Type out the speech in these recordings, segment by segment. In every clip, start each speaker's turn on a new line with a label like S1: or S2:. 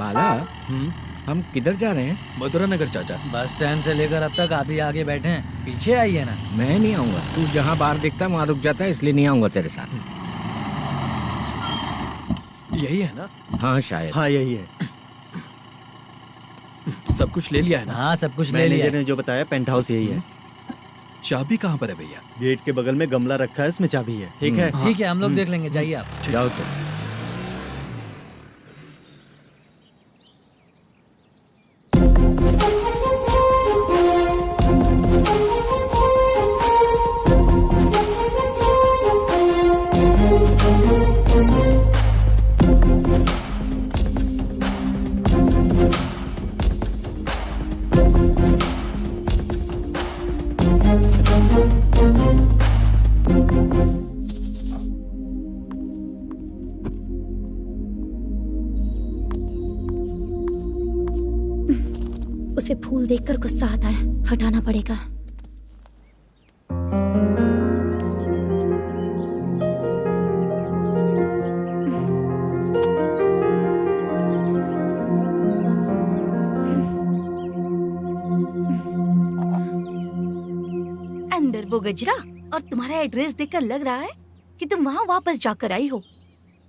S1: बाला, हम किधर जा रहे हैं?
S2: मथुरा नगर चाचा।
S3: बस स्टैंड से लेकर अब तक आप ही आगे बैठे हैं, पीछे आइए ना।
S1: मैं नहीं आऊंगा, तू जहाँ बाहर दिखता वहाँ रुक जाता है, इसलिए नहीं आऊंगा तेरे साथ।
S2: यही है ना?
S1: हाँ शायद।
S4: हाँ यही है।
S2: सब कुछ ले लिया है ना?
S3: हाँ सब कुछ ले लिया।
S4: मैनेजर ने जो बताया पेंट हाउस यही है।
S2: चाबी कहाँ पर है भैया?
S4: गेट के बगल में गमला रखा है, इसमें चाबी है। ठीक है?
S3: ठीक है, हम लोग देख लेंगे, जाइए आप।
S1: जाओ तो।
S5: उसे फूल देखकर गुस्सा आता है, हटाना पड़ेगा।
S6: अंदर वो गजरा और तुम्हारा एड्रेस देखकर लग रहा है कि तुम वहाँ वापस जाकर आई हो।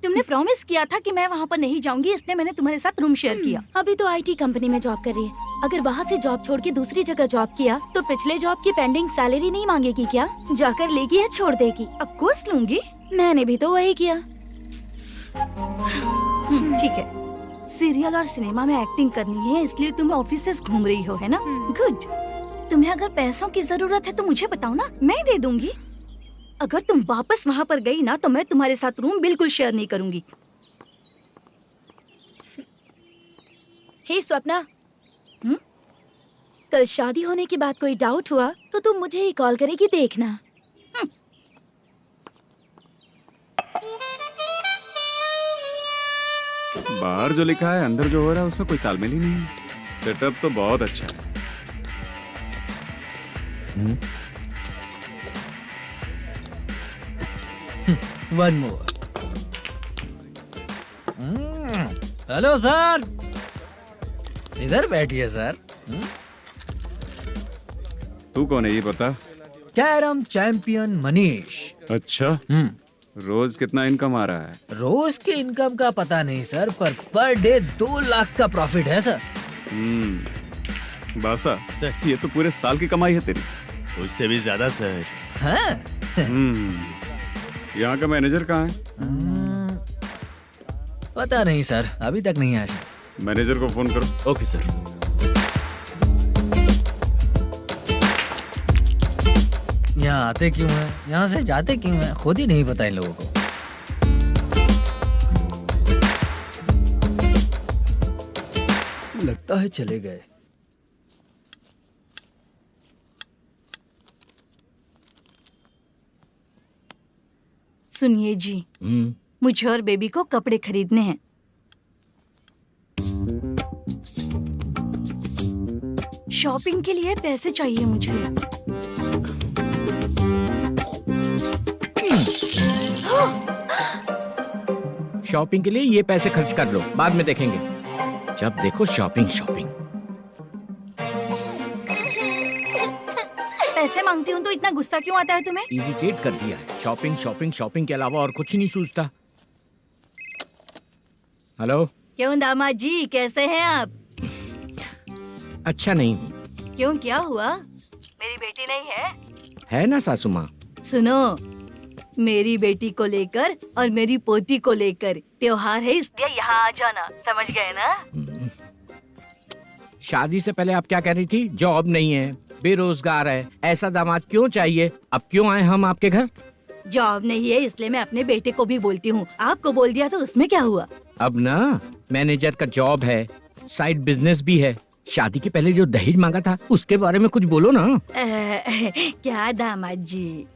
S6: तुमने प्रॉमिस किया था कि मैं वहाँ पर नहीं जाऊंगी, इसलिए मैंने तुम्हारे साथ रूम शेयर किया।
S5: अभी तो आईटी कंपनी में जॉब कर रही है। अगर वहाँ से जॉब छोड़ के दूसरी जगह जॉब किया तो पिछले जॉब की पेंडिंग सैलरी नहीं मांगेगी क्या? जाकर लेगी या छोड़ देगी?
S6: ऑफ कोर्स लूंगी।
S5: मैंने भी तो वही किया।
S6: ठीक है, सीरियल और सिनेमा में एक्टिंग करनी है, इसलिए तुम ऑफिसेस घूम रही हो, है ना? गुड। तुम्हें अगर पैसों की जरूरत है तो मुझे बताओ ना, मैं दे दूंगी। अगर तुम वापस वहाँ पर गई ना तो मैं तुम्हारे साथ रूम बिल्कुल शेयर नहीं करूंगी।
S5: हे स्वप्ना, कल शादी होने की बात कोई डाउट हुआ तो तुम मुझे ही कॉल करेगी, देखना।
S7: बाहर जो लिखा है अंदर जो हो रहा है उसमें कोई तालमेल ही नहीं है। सेटअप तो बहुत अच्छा है।
S3: One more. हेलो सर, इधर बैठिए सर।
S7: तू कौन है ये बता?
S3: Carrom champion Manish.
S7: अच्छा, रोज कितना इनकम आ रहा है?
S3: रोज के इनकम का पता नहीं सर, पर डे 2 लाख का प्रॉफिट है सर।
S7: बासा सर, ये तो पूरे साल की कमाई है तेरी।
S2: उससे भी ज्यादा सर।
S3: हाँ?
S7: यहाँ का मैनेजर कहाँ है?
S3: पता नहीं सर, अभी तक नहीं आया।
S7: मैनेजर को फोन करो।
S2: Okay sir.
S3: यहाँ आते क्यों हैं, यहाँ से जाते क्यों हैं, खुद ही नहीं पता इन लोगों को।
S4: लगता है चले गए।
S6: सुनिए जी, मुझे और बेबी को कपड़े खरीदने हैं। शॉपिंग के लिए पैसे चाहिए मुझे।
S1: शॉपिंग के लिए ये पैसे खर्च कर लो, बाद में देखेंगे। जब देखो शॉपिंग शॉपिंग।
S6: पैसे मांगती हूँ तो इतना गुस्सा क्यों आता है तुम्हें?
S1: इरिटेट कर दिया है। शॉपिंग शॉपिंग शॉपिंग के अलावा और कुछ नहीं सूझता। हेलो।
S6: क्यों दामाद जी, कैसे हैं आप?
S1: अच्छा नहीं।
S6: क्यों, क्या हुआ? मेरी बेटी नहीं है?
S1: है ना सासू माँ।
S6: सुनो, मेरी बेटी को लेकर और मेरी पोती को लेकर त्योहार है, इसलिए यहाँ आ जाना, समझ गए ना?
S1: शादी से पहले आप क्या कह रही थी? जॉब नहीं है, बेरोजगार है, ऐसा दामाद क्यों चाहिए? अब क्यों आए हम आपके घर?
S6: जॉब नहीं है इसलिए मैं अपने बेटे को भी बोलती हूँ, आपको बोल दिया तो उसमें क्या हुआ?
S1: अब ना मैनेजर का जॉब है, साइड बिजनेस भी है। शादी के पहले जो दहेज मांगा था उसके बारे में कुछ बोलो ना।
S6: क्या दामाद जी,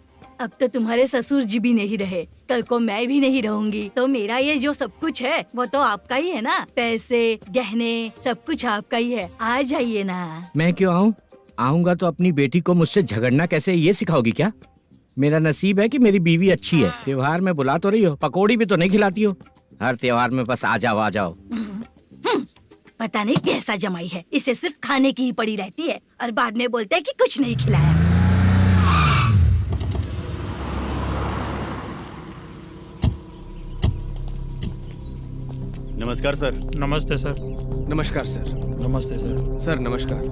S6: अब तो तुम्हारे ससुर जी भी नहीं रहे, कल को मैं भी नहीं रहूंगी, तो मेरा ये जो सब कुछ है वो तो आपका ही है ना। पैसे, गहने, सब कुछ आपका ही है। आ जाइए ना।
S1: मैं क्यों आऊँ? आऊंगा तो अपनी बेटी को मुझसे झगड़ना कैसे ये सिखाओगी क्या? मेरा नसीब है कि मेरी बीवी अच्छी है। त्योहार में बुला तो रही हो, पकौड़ी भी तो नहीं खिलाती हो। हर त्योहार में बस आ जाओ आ जाओ।
S6: क्या दामाद जी, अब तो तुम्हारे ससुर जी भी नहीं रहे, कल को मैं भी नहीं रहूंगी, तो मेरा ये जो सब कुछ है वो तो आपका ही है ना। पैसे, गहने, सब कुछ आपका ही है। आ जाइए ना।
S1: मैं क्यों आऊँ? आऊंगा तो अपनी बेटी को मुझसे झगड़ना कैसे ये सिखाओगी क्या? मेरा नसीब है कि मेरी बीवी अच्छी है। त्योहार में बुला तो रही हो, पकौड़ी भी तो नहीं खिलाती हो। हर त्योहार में बस आ जाओ आ जाओ।
S6: पता नहीं कैसा जमाई है, इसे सिर्फ खाने की ही पड़ी रहती है और बाद में बोलते हैं कि कुछ नहीं खिलाया।
S2: नमस्कार सर।
S8: नमस्ते सर।
S9: नमस्कार सर।
S8: नमस्ते सर।
S9: सर नमस्कार।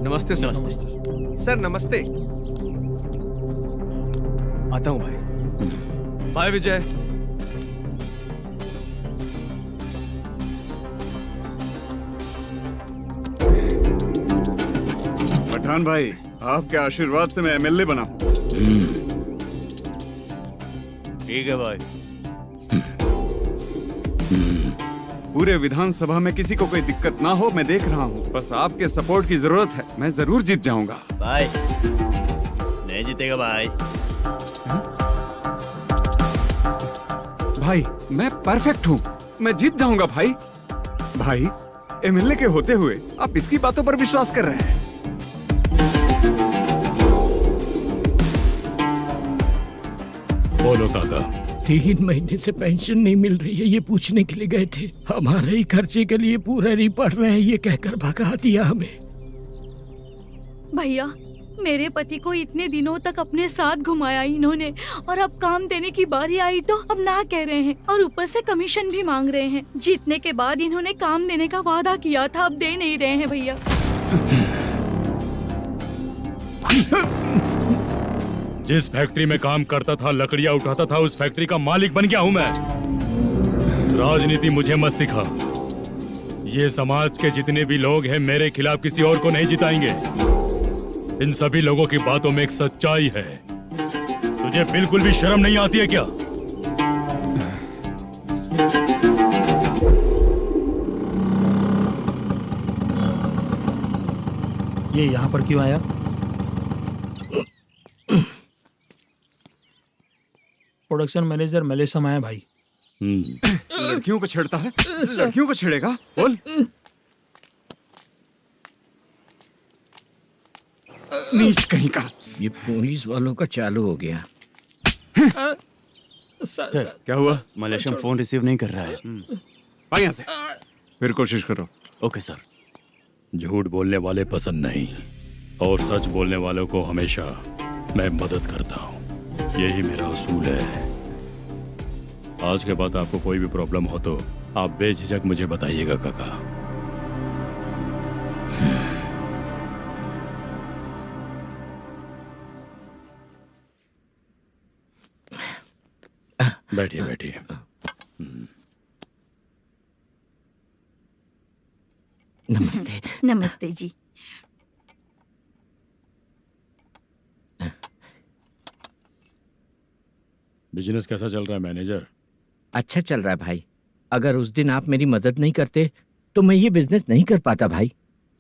S9: नमस्ते सर। सर नमस्ते। आता हूँ भाई। बाय विजय।
S7: पठान भाई, आपके आशीर्वाद से मैं एमएलए बना हूँ।
S2: ठीक है भाई।
S7: पूरे विधानसभा में किसी को कोई दिक्कत ना हो, मैं देख रहा हूँ। बस आपके सपोर्ट की जरूरत है, मैं जरूर जीत जाऊंगा।
S2: भाई नहीं जीतेगा भाई।
S7: भाई मैं परफेक्ट हूँ, मैं जीत जाऊंगा भाई। भाई एमएलए के होते हुए आप इसकी बातों पर विश्वास कर रहे हैं।
S1: बोलो काका। 3 महीने से पेंशन नहीं मिल रही है, ये पूछने के लिए गए थे। हमारे ही खर्चे के लिए पूरा नहीं पड़ रहे हैं, ये कहकर भगा दिया हमें।
S6: भैया, मेरे पति को इतने दिनों तक अपने साथ घुमाया इन्होंने, और अब काम देने की बारी आई तो अब ना कह रहे हैं और ऊपर से कमीशन भी मांग रहे हैं। जीतने के बाद इन्होंने काम देने का वादा किया था, अब दे नहीं रहे हैं भैया।
S8: जिस फैक्ट्री में काम करता था, लकड़ियां उठाता था, उस फैक्ट्री का मालिक बन गया हूं मैं। राजनीति मुझे मत सिखा। ये समाज के जितने भी लोग हैं मेरे खिलाफ किसी और को नहीं जिताएंगे। इन सभी लोगों की बातों में एक सच्चाई है। तुझे बिल्कुल भी शर्म नहीं आती है क्या?
S2: ये यहाँ पर क्यों आया?
S8: प्रोडक्शन मैनेजर मलेशम आया भाई।
S7: लड़कियों को छेड़ता है, लड़कियों को छेड़ेगा? बोल। नीच कहीं का।
S1: ये पुलिस वालों का चालू हो गया।
S2: सर क्या हुआ? मलेशियन फोन रिसीव नहीं कर रहा है।
S7: भाई यहाँ से फिर कोशिश करो।
S2: Okay sir.
S8: झूठ बोलने वाले पसंद नहीं, और सच बोलने वालों को हमेशा मैं मदद करता हूँ। यही मेरा असूल है। आज के बाद आपको कोई भी प्रॉब्लम हो तो आप बेझिझक मुझे बताइएगा काका। बैठिए बैठिए।
S1: नमस्ते।
S6: नमस्ते जी।
S8: बिजनेस कैसा चल रहा है मैनेजर?
S1: अच्छा चल रहा है भाई। अगर उस दिन आप मेरी मदद नहीं करते तो मैं ये बिजनेस नहीं कर पाता भाई।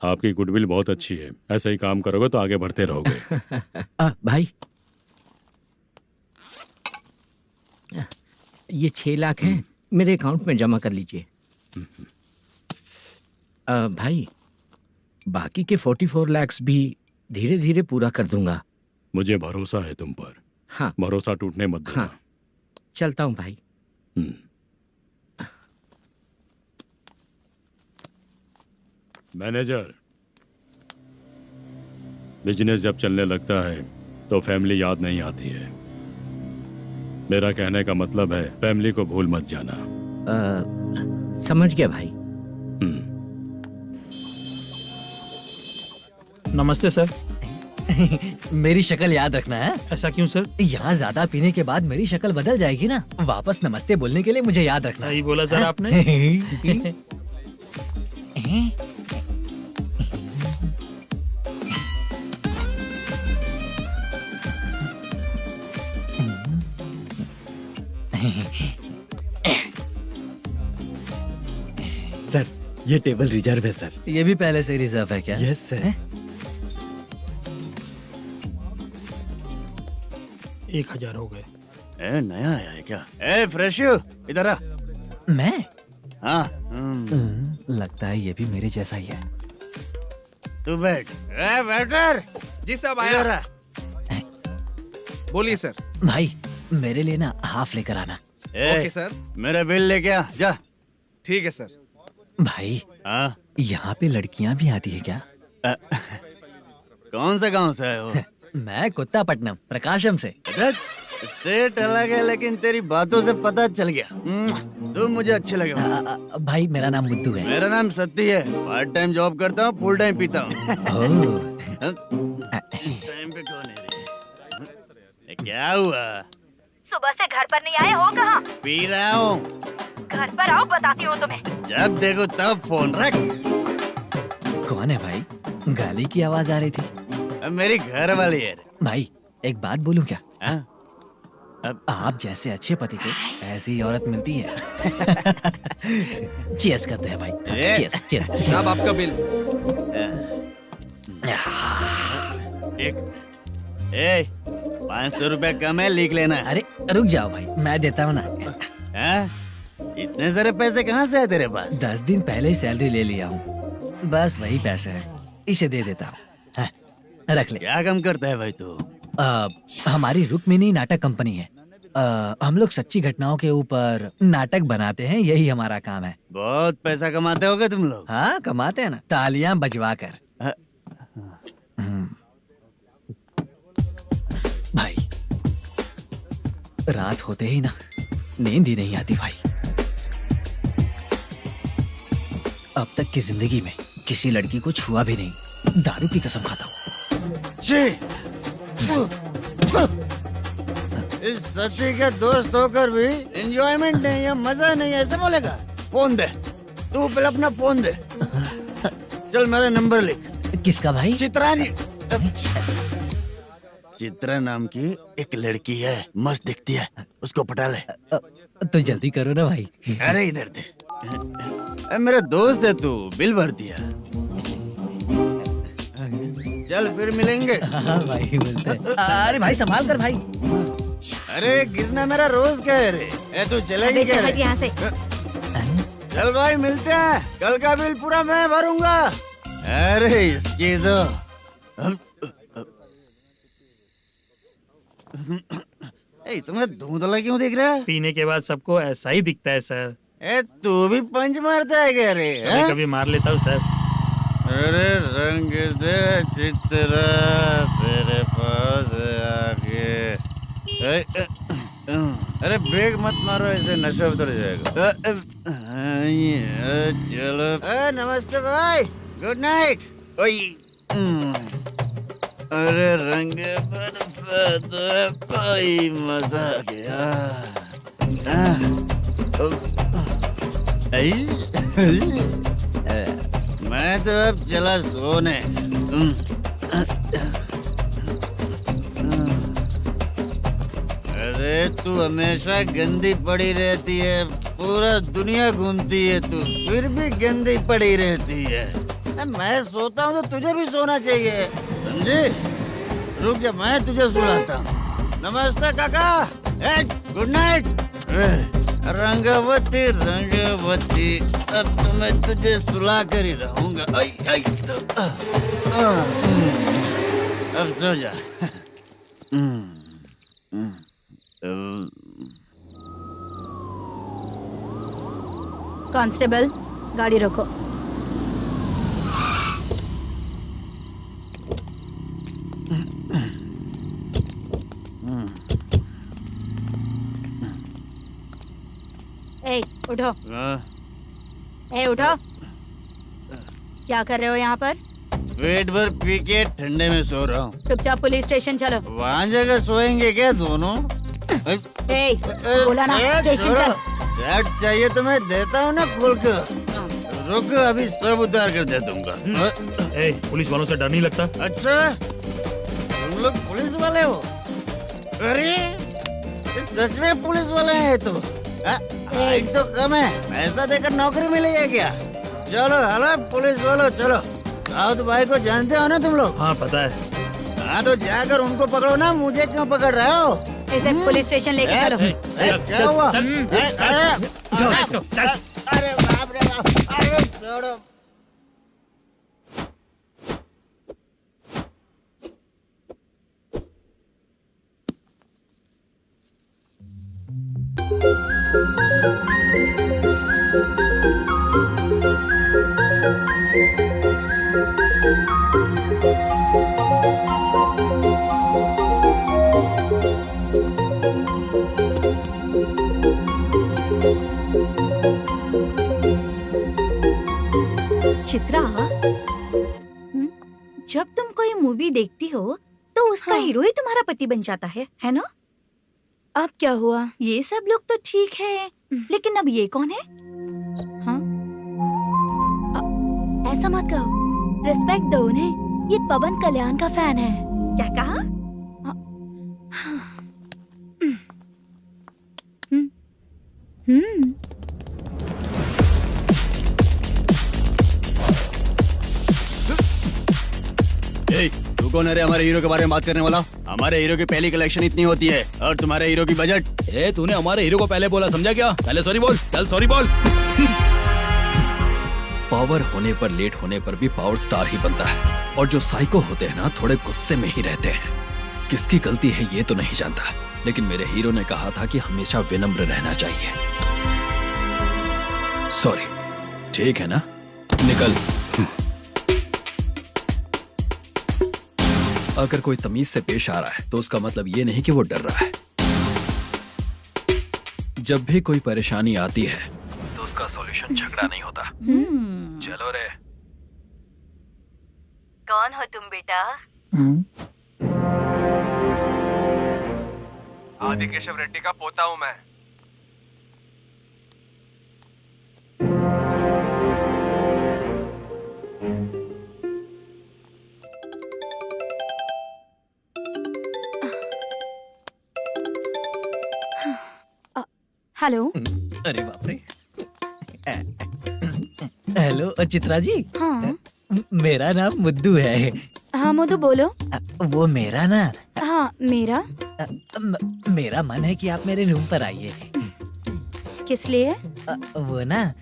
S8: आपकी गुडविल बहुत अच्छी है, ऐसा ही काम करोगे तो आगे बढ़ते रहोगे।
S1: भाई ये 6 लाख हैं, मेरे अकाउंट में जमा कर लीजिए। भाई बाकी के 44 लाख भी धीरे धीरे पूरा कर दूंगा।
S8: मुझे भरोसा है तुम पर।
S1: हाँ
S8: भरोसा टूटने मत देना।
S1: हाँ चलता हूँ भाई।
S8: मैनेजर, बिजनेस जब चलने लगता है तो फैमिली याद नहीं आती है। मेरा कहने का मतलब है फैमिली को भूल मत जाना।
S1: समझ गया भाई।
S2: नमस्ते सर।
S3: मेरी शक्ल याद रखना है।
S2: ऐसा क्यों सर?
S3: यहाँ ज्यादा पीने के बाद मेरी शक्ल बदल जाएगी ना। वापस नमस्ते बोलने के लिए मुझे याद रखना।
S2: सही बोला सर आपने।
S4: सर ये टेबल रिजर्व है सर।
S3: ये भी पहले से रिजर्व है क्या?
S4: Yes sir.
S2: 1000 हो गए।
S10: ए, नया आया है क्या? ए फ्रेश इधर आ।
S3: मैं?
S10: हाँ।
S3: लगता है ये भी मेरे जैसा ही है।
S10: तू बैठ। ए वेटर।
S9: जी साहब आया। बोलिए सर।
S3: भाई मेरे लिए ना हाफ लेकर आना।
S10: ए,
S9: ओके सर।
S10: मेरा बिल लेके आ जा।
S9: ठीक है सर।
S3: भाई
S10: हाँ
S3: यहाँ पे लड़कियाँ भी आती है क्या?
S10: कौन सा गांव से आए हो?
S3: मैं कुत्तापट्टनम प्रकाशम से।
S10: स्टेट अलग है लेकिन तेरी बातों से पता चल गया। तुम मुझे अच्छे लगे हो।
S3: भाई मेरा नाम मुद्दू है।
S10: मेरा नाम सत्ती है, पार्ट टाइम जॉब करता हूँ, फुल टाइम पीता हूँ। इस टाइम पे कौन है रे? ये क्या हुआ?
S5: सुबह से घर पर नहीं आए हो कहाँ?
S10: पी रहा हूँ।
S5: घर पर आओ, बताती हूँ तुम्हें।
S10: जब देखो तब फोन रख।
S3: कौन है भाई? गाली की आवाज आ रही थी।
S10: अब मेरी घर वाली है।
S3: भाई एक बात बोलूं क्या?
S10: हाँ?
S3: आप जैसे अच्छे पति को ऐसी ही औरत मिलती है। चीयर्स करते हैं भाई। Cheers cheers.
S9: साहब आपका बिल।
S10: एक 500 रुपया कम है, लिख लेना।
S3: अरे रुक जाओ भाई, मैं देता हूँ ना।
S10: हाँ? इतने सारे पैसे कहाँ से आए तेरे पास?
S3: 10 दिन पहले ही सैलरी ले लिया हूँ, बस वही पैसे हैं, इसे दे देता हूँ। हाँ, रख ले।
S10: क्या काम करता है भाई तू?
S3: हमारी रुक्मिणी नाटक कंपनी है। हम लोग सच्ची घटनाओं के ऊपर नाटक बनाते हैं, यही हमारा काम है।
S10: बहुत पैसा कमाते होगे तुम लोग।
S3: हाँ कमाते हैं ना, तालियां बजवा कर। भाई रात होते ही ना नींद ही नहीं आती भाई। अब तक की जिंदगी में किसी लड़की को छुआ भी नहीं, दारू की कसम खाता हूँ।
S10: इस सच्ची का दोस्त होकर भी एंजॉयमेंट नहीं है, मजा नहीं है, ऐसे बोलेगा? फोन दे, तू पहले अपना फोन दे। चल मेरा नंबर लिख।
S3: किसका भाई?
S10: चित्रानी। चित्रा नाम की एक लड़की है, मस्त दिखती है, उसको पटा ले।
S3: तो जल्दी करो ना भाई।
S10: अरे इधर दे। अरे मेरा दोस्त है तू, बिल भर दिया। चल फिर मिलेंगे।
S3: हाँ भाई मिलते हैं। अरे भाई संभाल कर भाई।
S10: अरे गिरना मेरा रोज का है रे। तू चलेगी क्या रे?
S5: यहाँ से।
S10: चल भाई मिलते हैं, कल का बिल पूरा मैं भरूंगा। अरे इसकी तो तुम्हें धुंधला क्यों दिख रहा है?
S2: पीने के बाद सबको ऐसा ही दिखता है सर।
S10: तू भी पंच मारता है क्या रे?
S2: कभी कभी मार लेता हूँ सर।
S10: अरे रंग दे चित्रा तेरे पास आके। अरे ब्रेक मत मारो, ऐसे नशा उतर जाएगा। चलो। नमस्ते भाई, गुड नाइट। अरे रंग बरसात भाई, मजा आ गया। मैं तो अब चला सोने। अरे तू हमेशा गंदी पड़ी रहती है, पूरा दुनिया घूमती है तू, फिर भी गंदी पड़ी रहती है। मैं सोता हूँ तो तुझे भी सोना चाहिए, समझे? रुक जा, मैं तुझे सुलाता हूँ। नमस्ते काका, गुड नाइट। रंगवती रंगवती, अब तो मैं तुझे सुला कर ही रहूंगा। अब सो जा।
S5: कांस्टेबल, गाड़ी रोको। ए, उठो। ए, उठो। क्या कर रहे हो यहाँ पर?
S10: पेट भर पी के ठंडे में सो रहा हूँ।
S5: चुपचाप पुलिस स्टेशन चलो।
S10: वहाँ जगह सोएंगे क्या दोनों?
S5: ए, बोला ना स्टेशन चल।
S10: शर्ट चाहिए तो मैं देता हूँ ना खोल कर। रुक, अभी सब उतार कर दे दूंगा।
S2: पुलिस वालों से डर नहीं लगता?
S10: अच्छा, तुम लोग पुलिस वाले हो? अरे सच में पुलिस वाले हैं तो? हाइट तो कम है, पैसा देकर नौकरी मिलेगी क्या? चलो हेलो पुलिस वालों, चलो। राउत भाई को जानते हो ना तुम लोग?
S2: हाँ पता है।
S10: हाँ तो जाकर उनको पकड़ो ना, मुझे क्यों पकड़ रहे हो?
S5: इसे पुलिस स्टेशन लेके चलो।
S10: क्या हुआ?
S2: चल।
S10: अरे बाप रे बाप, अरे छोड़ो।
S6: चित्रा, जब तुम कोई मूवी देखती हो तो उसका
S5: हाँ।
S6: हीरो ही तुम्हारा पति बन जाता है ना?
S5: अब क्या हुआ?
S6: ये सब लोग तो ठीक है, लेकिन अब ये कौन है?
S5: हाँ? ऐसा मत कहो, रिस्पेक्ट दो उन्हें। ये पवन कल्याण का फैन है।
S6: क्या कहा?
S9: तू कौन है रे हमारे हीरो के बारे में बात करने वाला? हमारे हीरो की पहली कलेक्शन इतनी होती है और तुम्हारे हीरो की बजट।
S8: तूने हमारे हीरो को पहले बोला, समझा क्या? पहले सॉरी बोल, चल सॉरी बोल।
S11: पावर होने पर, लेट होने पर भी पावर स्टार ही बनता है। और जो साइको होते हैं ना, थोड़े गुस्से में ही रहते हैं। किसकी गलती है ये तो नहीं जानता, लेकिन मेरे हीरो ने कहा था कि हमेशा विनम्र रहना चाहिए। सॉरी, ठीक है ना? निकल। अगर कोई तमीज से पेश आ रहा है तो उसका मतलब ये नहीं कि वो डर रहा है। जब भी कोई परेशानी आती है तो उसका सॉल्यूशन झगड़ा नहीं होता। चलो रे।
S6: कौन हो तुम बेटा?
S7: आदि केशव रेड्डी का पोता हूँ मैं।
S5: हेलो।
S3: अरे बाप रे। हेलो चित्रा जी।
S5: हाँ
S3: मेरा नाम मुद्दू है।
S5: हाँ मधु बोलो।
S3: वो मेरा ना,
S5: हाँ मेरा।
S3: मेरा मन है कि आप मेरे रूम पर आइए।
S5: किस लिए?
S3: वो ना,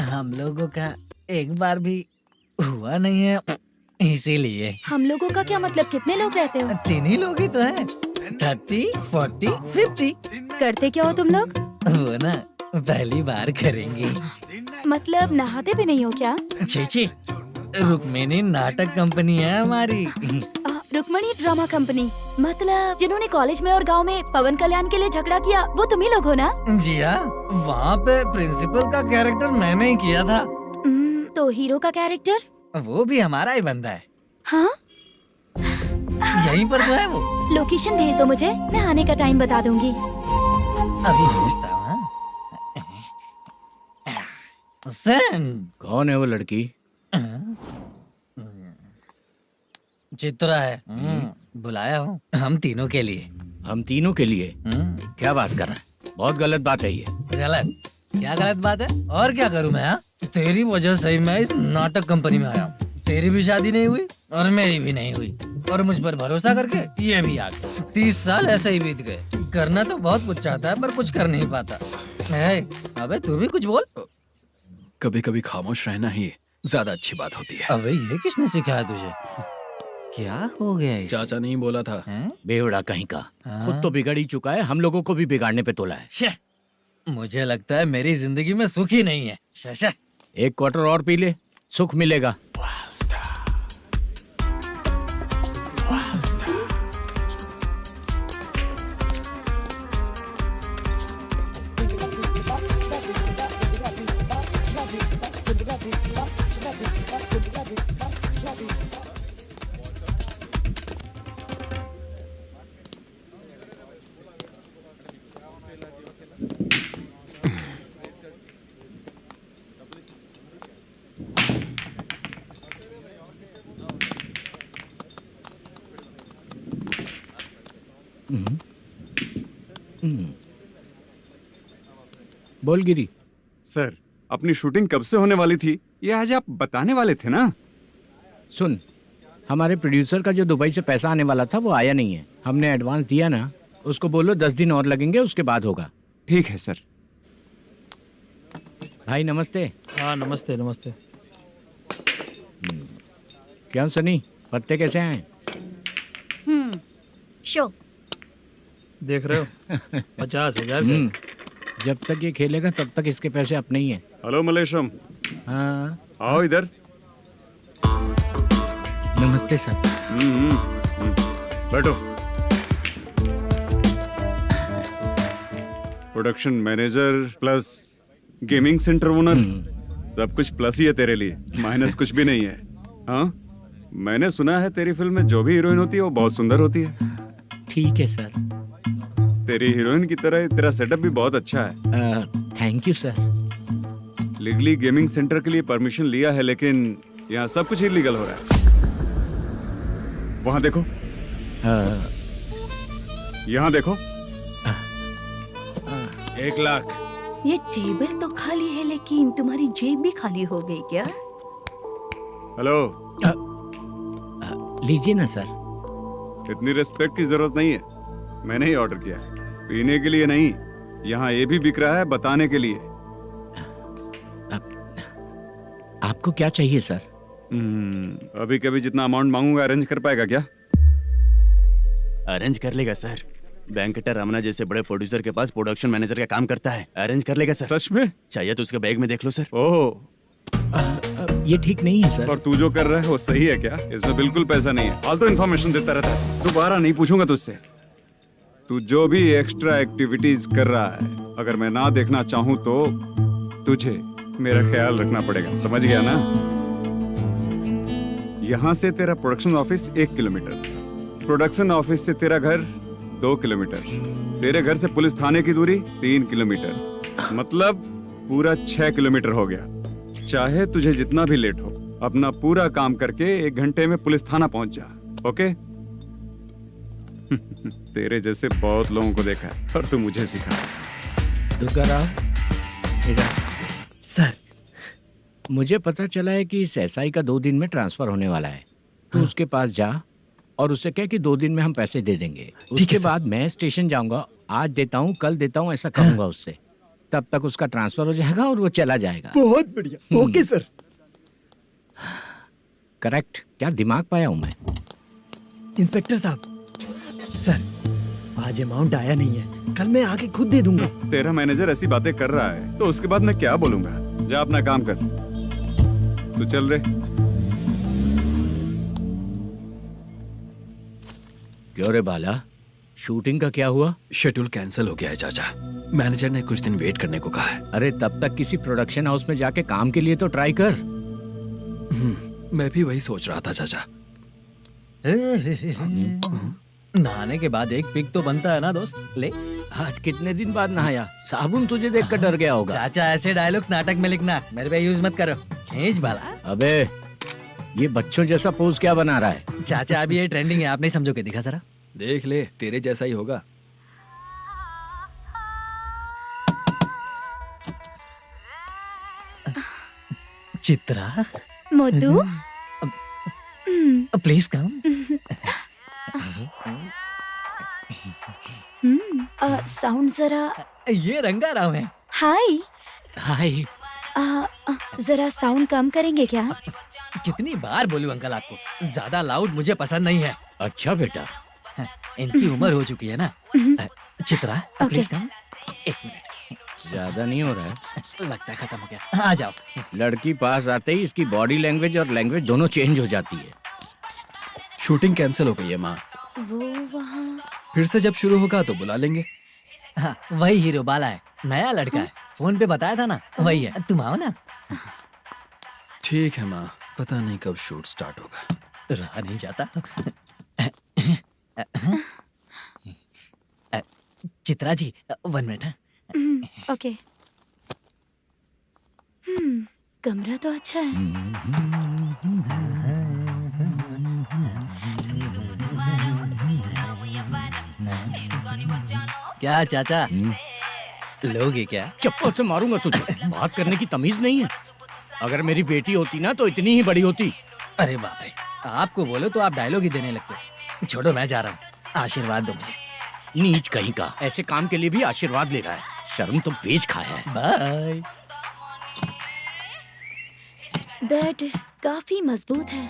S3: हम लोगों का एक बार भी हुआ नहीं है, इसीलिए।
S5: हम लोगों का क्या मतलब? कितने लोग रहते हो?
S3: 3 ही लोग ही तो हैं। 30, 40, 50।
S5: करते क्या हो तुम लोग?
S3: वो ना पहली बार करेंगे।
S5: मतलब नहाते भी नहीं हो क्या?
S3: छी, रुक्मिणी नाटक कंपनी है हमारी।
S5: Rukmani drama company? मतलब जिन्होंने कॉलेज में और गांव में पवन कल्याण के लिए झगड़ा किया, वो तुम ही लोग हो ना?
S3: जी हाँ, वहाँ पे प्रिंसिपल का कैरेक्टर मैंने ही किया था।
S5: तो हीरो का कैरेक्टर?
S3: वो भी हमारा ही बंदा है।
S5: हाँ?
S3: यहीं पर तो है वो।
S5: लोकेशन भेज दो मुझे, मैं आने का टाइम बता दूंगी।
S3: अभी भेजता हूँ।
S1: कौन है वो लड़की?
S3: चित्रा है। बुलाया हूँ हम तीनों के लिए।
S1: हम तीनों के लिए? क्या बात कर रहा है? बहुत गलत बात है ये।
S3: गलत? क्या गलत बात है? और क्या करूँ मैं? तेरी वजह से ही मैं इस नाटक कंपनी में आया हूँ। तेरी भी शादी नहीं हुई और मेरी भी नहीं हुई, और मुझ पर भरोसा करके ये भी आ गया। 30 साल ऐसे ही बीत गए। करना तो बहुत कुछ चाहता है पर कुछ कर नहीं पाता। अबे तू भी कुछ बोल।
S11: कभी कभी खामोश रहना ही ज्यादा अच्छी बात होती है।
S3: अबे ये किसने सिखाया तुझे? क्या हो गया इसे?
S11: चाचा नहीं बोला था।
S1: बेवड़ा कहीं का। खुद तो बिगड़ ही चुका है, हम लोगों को भी बिगाड़ने पे तोला है।
S3: मुझे लगता है मेरी जिंदगी में सुख ही नहीं है। शशा,
S1: 1 क्वार्टर और पी ले, सुख मिलेगा। बोल गिरी।
S7: सर, अपनी शूटिंग कब से होने वाली थी ये आज आप बताने वाले थे ना?
S1: सुन, हमारे प्रोड्यूसर का जो दुबई से पैसा आने वाला था वो आया नहीं है। हमने एडवांस दिया ना, उसको बोलो 10 दिन और लगेंगे, उसके बाद होगा।
S7: ठीक है सर।
S1: भाई नमस्ते।
S2: हाँ नमस्ते नमस्ते।
S1: क्या सनी, पत्ते कैसे हैं?
S6: शो
S2: देख रहे हो 50,000 का।
S1: जब तक ये खेलेगा तब तक इसके पैसे अपने ही हैं।
S7: हेलो मलेशम।
S1: हाँ
S7: आओ इधर।
S1: नमस्ते सर।
S7: बैठो। Production manager plus gaming centre owner, सब कुछ प्लस ही है तेरे लिए, माइनस कुछ भी नहीं है। हाँ, मैंने सुना है तेरी फिल्म में जो भी हीरोइन होती है वो बहुत सुंदर होती है।
S1: ठीक है सर।
S7: तेरी हीरोइन की तरह तेरा सेटअप भी बहुत अच्छा है।
S1: Thank you sir.
S7: Legally gaming centre के लिए परमिशन लिया है, लेकिन यहाँ सब कुछ इलीगल हो रहा है। वहाँ देखो, यहाँ देखो, 1 लाख।
S6: ये टेबल तो खाली है लेकिन तुम्हारी जेब भी खाली हो गई क्या?
S7: हेलो,
S1: लीजिए ना सर।
S7: इतनी रिस्पेक्ट की जरूरत नहीं है, मैंने ही ऑर्डर किया है, पीने के लिए नहीं। यहाँ ये भी बिक रहा है बताने के लिए।
S1: आपको क्या चाहिए सर?
S7: अभी कभी जितना अमाउंट मांगूंगा अरेंज कर पाएगा क्या?
S9: अरेंज कर लेगा सर। वेंकटर रमना जैसे बड़े प्रोड्यूसर के पास प्रोडक्शन मैनेजर का काम करता है, अरेंज कर लेगा सर।
S7: सच में?
S9: चाहिए तो उसके बैग में देख लो सर।
S7: ओह,
S1: ये ठीक नहीं है सर।
S7: और तू जो कर रहा है वो सही है क्या? इसमें बिल्कुल पैसा नहीं है, फालतू इन्फॉर्मेशन देता रहता है। दोबारा नहीं पूछूंगा तुझसे। तू जो भी एक्स्ट्रा एक्टिविटीज कर रहा है, अगर मैं ना देखना चाहूँ तो तुझे मेरा ख्याल रखना पड़ेगा, समझ गया ना? यहाँ से तेरा production office 1 kilometre, production office से तेरा घर 2 किलोमीटर, तेरे घर से पुलिस थाने की दूरी 3 किलोमीटर, मतलब पूरा 6 किलोमीटर हो गया। चाहे तुझे जितना भी लेट हो, अपना पूरा काम करके 1 घंटे में पुलिस थाना पहुंच जा, ओके? तेरे जैसे बहुत लोगों को देखा है और तू मुझे सिखा।
S1: सर, मुझे पता चला है कि इस एसआई का 2 दिन में ट्रांसफर होने वाला है। तो उसके पास जा और उससे कह कि 2 दिन में हम पैसे दे देंगे। उसके बाद मैं स्टेशन जाऊंगा, आज देता हूँ कल देता हूँ ऐसा कहूंगा उससे। तब तक उसका ट्रांसफर हो जाएगा और वो चला जाएगा।
S4: बहुत बढ़िया, ओके सर।
S1: करेक्ट, क्या दिमाग पाया हूँ मैं।
S4: इंस्पेक्टर साहब, सर आज अमाउंट आया नहीं है, कल मैं आके खुद दे दूंगा।
S7: तेरा मैनेजर ऐसी बातें कर रहा है तो उसके बाद मैं क्या बोलूंगा? जा अपना काम कर, तू चल रे।
S1: क्यों रे बाला, शूटिंग का क्या हुआ?
S11: शेड्यूल कैंसिल हो गया है चाचा। मैनेजर ने कुछ दिन वेट करने को कहा है।
S1: अरे तब तक किसी प्रोडक्शन हाउस में जाके काम के लिए तो ट्राई कर।
S11: मैं भी वही सोच रहा था चाचा।
S3: नहाने के बाद एक पिक तो बनता है ना दोस्त। ले,
S1: आज कितने दिन बाद नहाया? साबुन तुझे देखकर डर गया होगा।
S3: चाचा ऐसे डायलॉग्स नाटक में लिखना, मेरे पे यूज मत करो। खींच बाला।
S1: अबे ये बच्चों जैसा पोज क्या बना रहा है?
S3: चाचा अभी ये ट्रेंडिंग है, आप नहीं समझोगे। दिखा जरा।
S11: देख ले, तेरे जैसा ही होगा।
S3: चित्रा,
S5: मोटू,
S3: प्लीज कम।
S5: साउंड जरा।
S3: ये रंगाराव है।
S5: हाय।
S1: हाय।
S5: जरा साउंड कम करेंगे क्या?
S3: कितनी बार बोलूं अंकल आपको, ज्यादा लाउड मुझे पसंद नहीं है।
S1: अच्छा बेटा,
S3: इनकी उम्र हो चुकी है ना। Chitra, please come. 1 मिनट।
S1: ज्यादा नहीं हो रहा है?
S3: लगता है खत्म हो गया। आ जाओ।
S1: लड़की पास आते ही इसकी बॉडी लैंग्वेज और लैंग्वेज दोनों चेंज हो जाती है।
S11: शूटिंग कैंसिल हो गई है माँ।
S5: वो वहाँ।
S11: फिर से जब शुरू होगा तो बुला लेंगे।
S3: हाँ, वही हीरो बाला है, नया लड़का है। फोन पे बताया था ना, वही है। तुम आओ ना।
S11: ठीक है माँ, पता नहीं कब शूट स्टार्ट होगा।
S3: रहा नहीं जाता। चित्रा जी 1 मिनट।
S5: ओके। कमरा तो अच्छा है।
S3: क्या चाचा, लोगे क्या?
S1: चप्पल से मारूंगा तुझे। बात करने की तमीज नहीं है। अगर मेरी बेटी होती ना तो इतनी ही बड़ी होती।
S3: अरे बाप रे, आपको बोलो तो आप डायलॉग ही देने लगते। छोड़ो, मैं जा रहा हूँ, आशीर्वाद दो मुझे।
S1: नीच कहीं का, ऐसे काम के लिए भी आशीर्वाद ले रहा है। शर्म तो बेच खाया है।
S3: बाय।
S5: बेड काफी मजबूत है।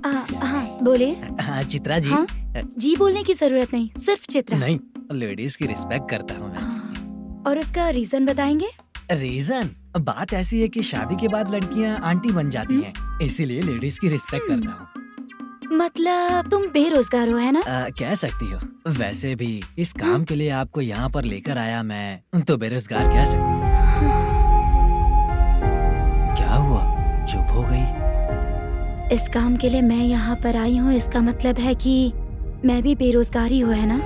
S5: हाँ बोले।
S3: हाँ चित्रा जी।
S5: हाँ? जी बोलने की जरूरत नहीं, सिर्फ चित्रा।
S3: नहीं, लेडीज की रिस्पेक्ट करता हूँ मैं।
S5: और उसका रीजन बताएंगे?
S3: रीजन? बात ऐसी है कि शादी के बाद लड़कियाँ आंटी बन जाती हैं, इसीलिए लेडीज की रिस्पेक्ट करता हूँ।
S5: मतलब तुम बेरोजगार हो, है ना?
S3: कह सकती हो। वैसे भी इस काम के लिए आपको यहाँ पर लेकर आया मैं, तो बेरोजगार कह सकती हूँ। क्या हुआ, चुप हो गई?
S5: इस काम के लिए मैं यहाँ पर आई हूँ, इसका मतलब है कि मैं भी बेरोजगार ही हूँ, है ना?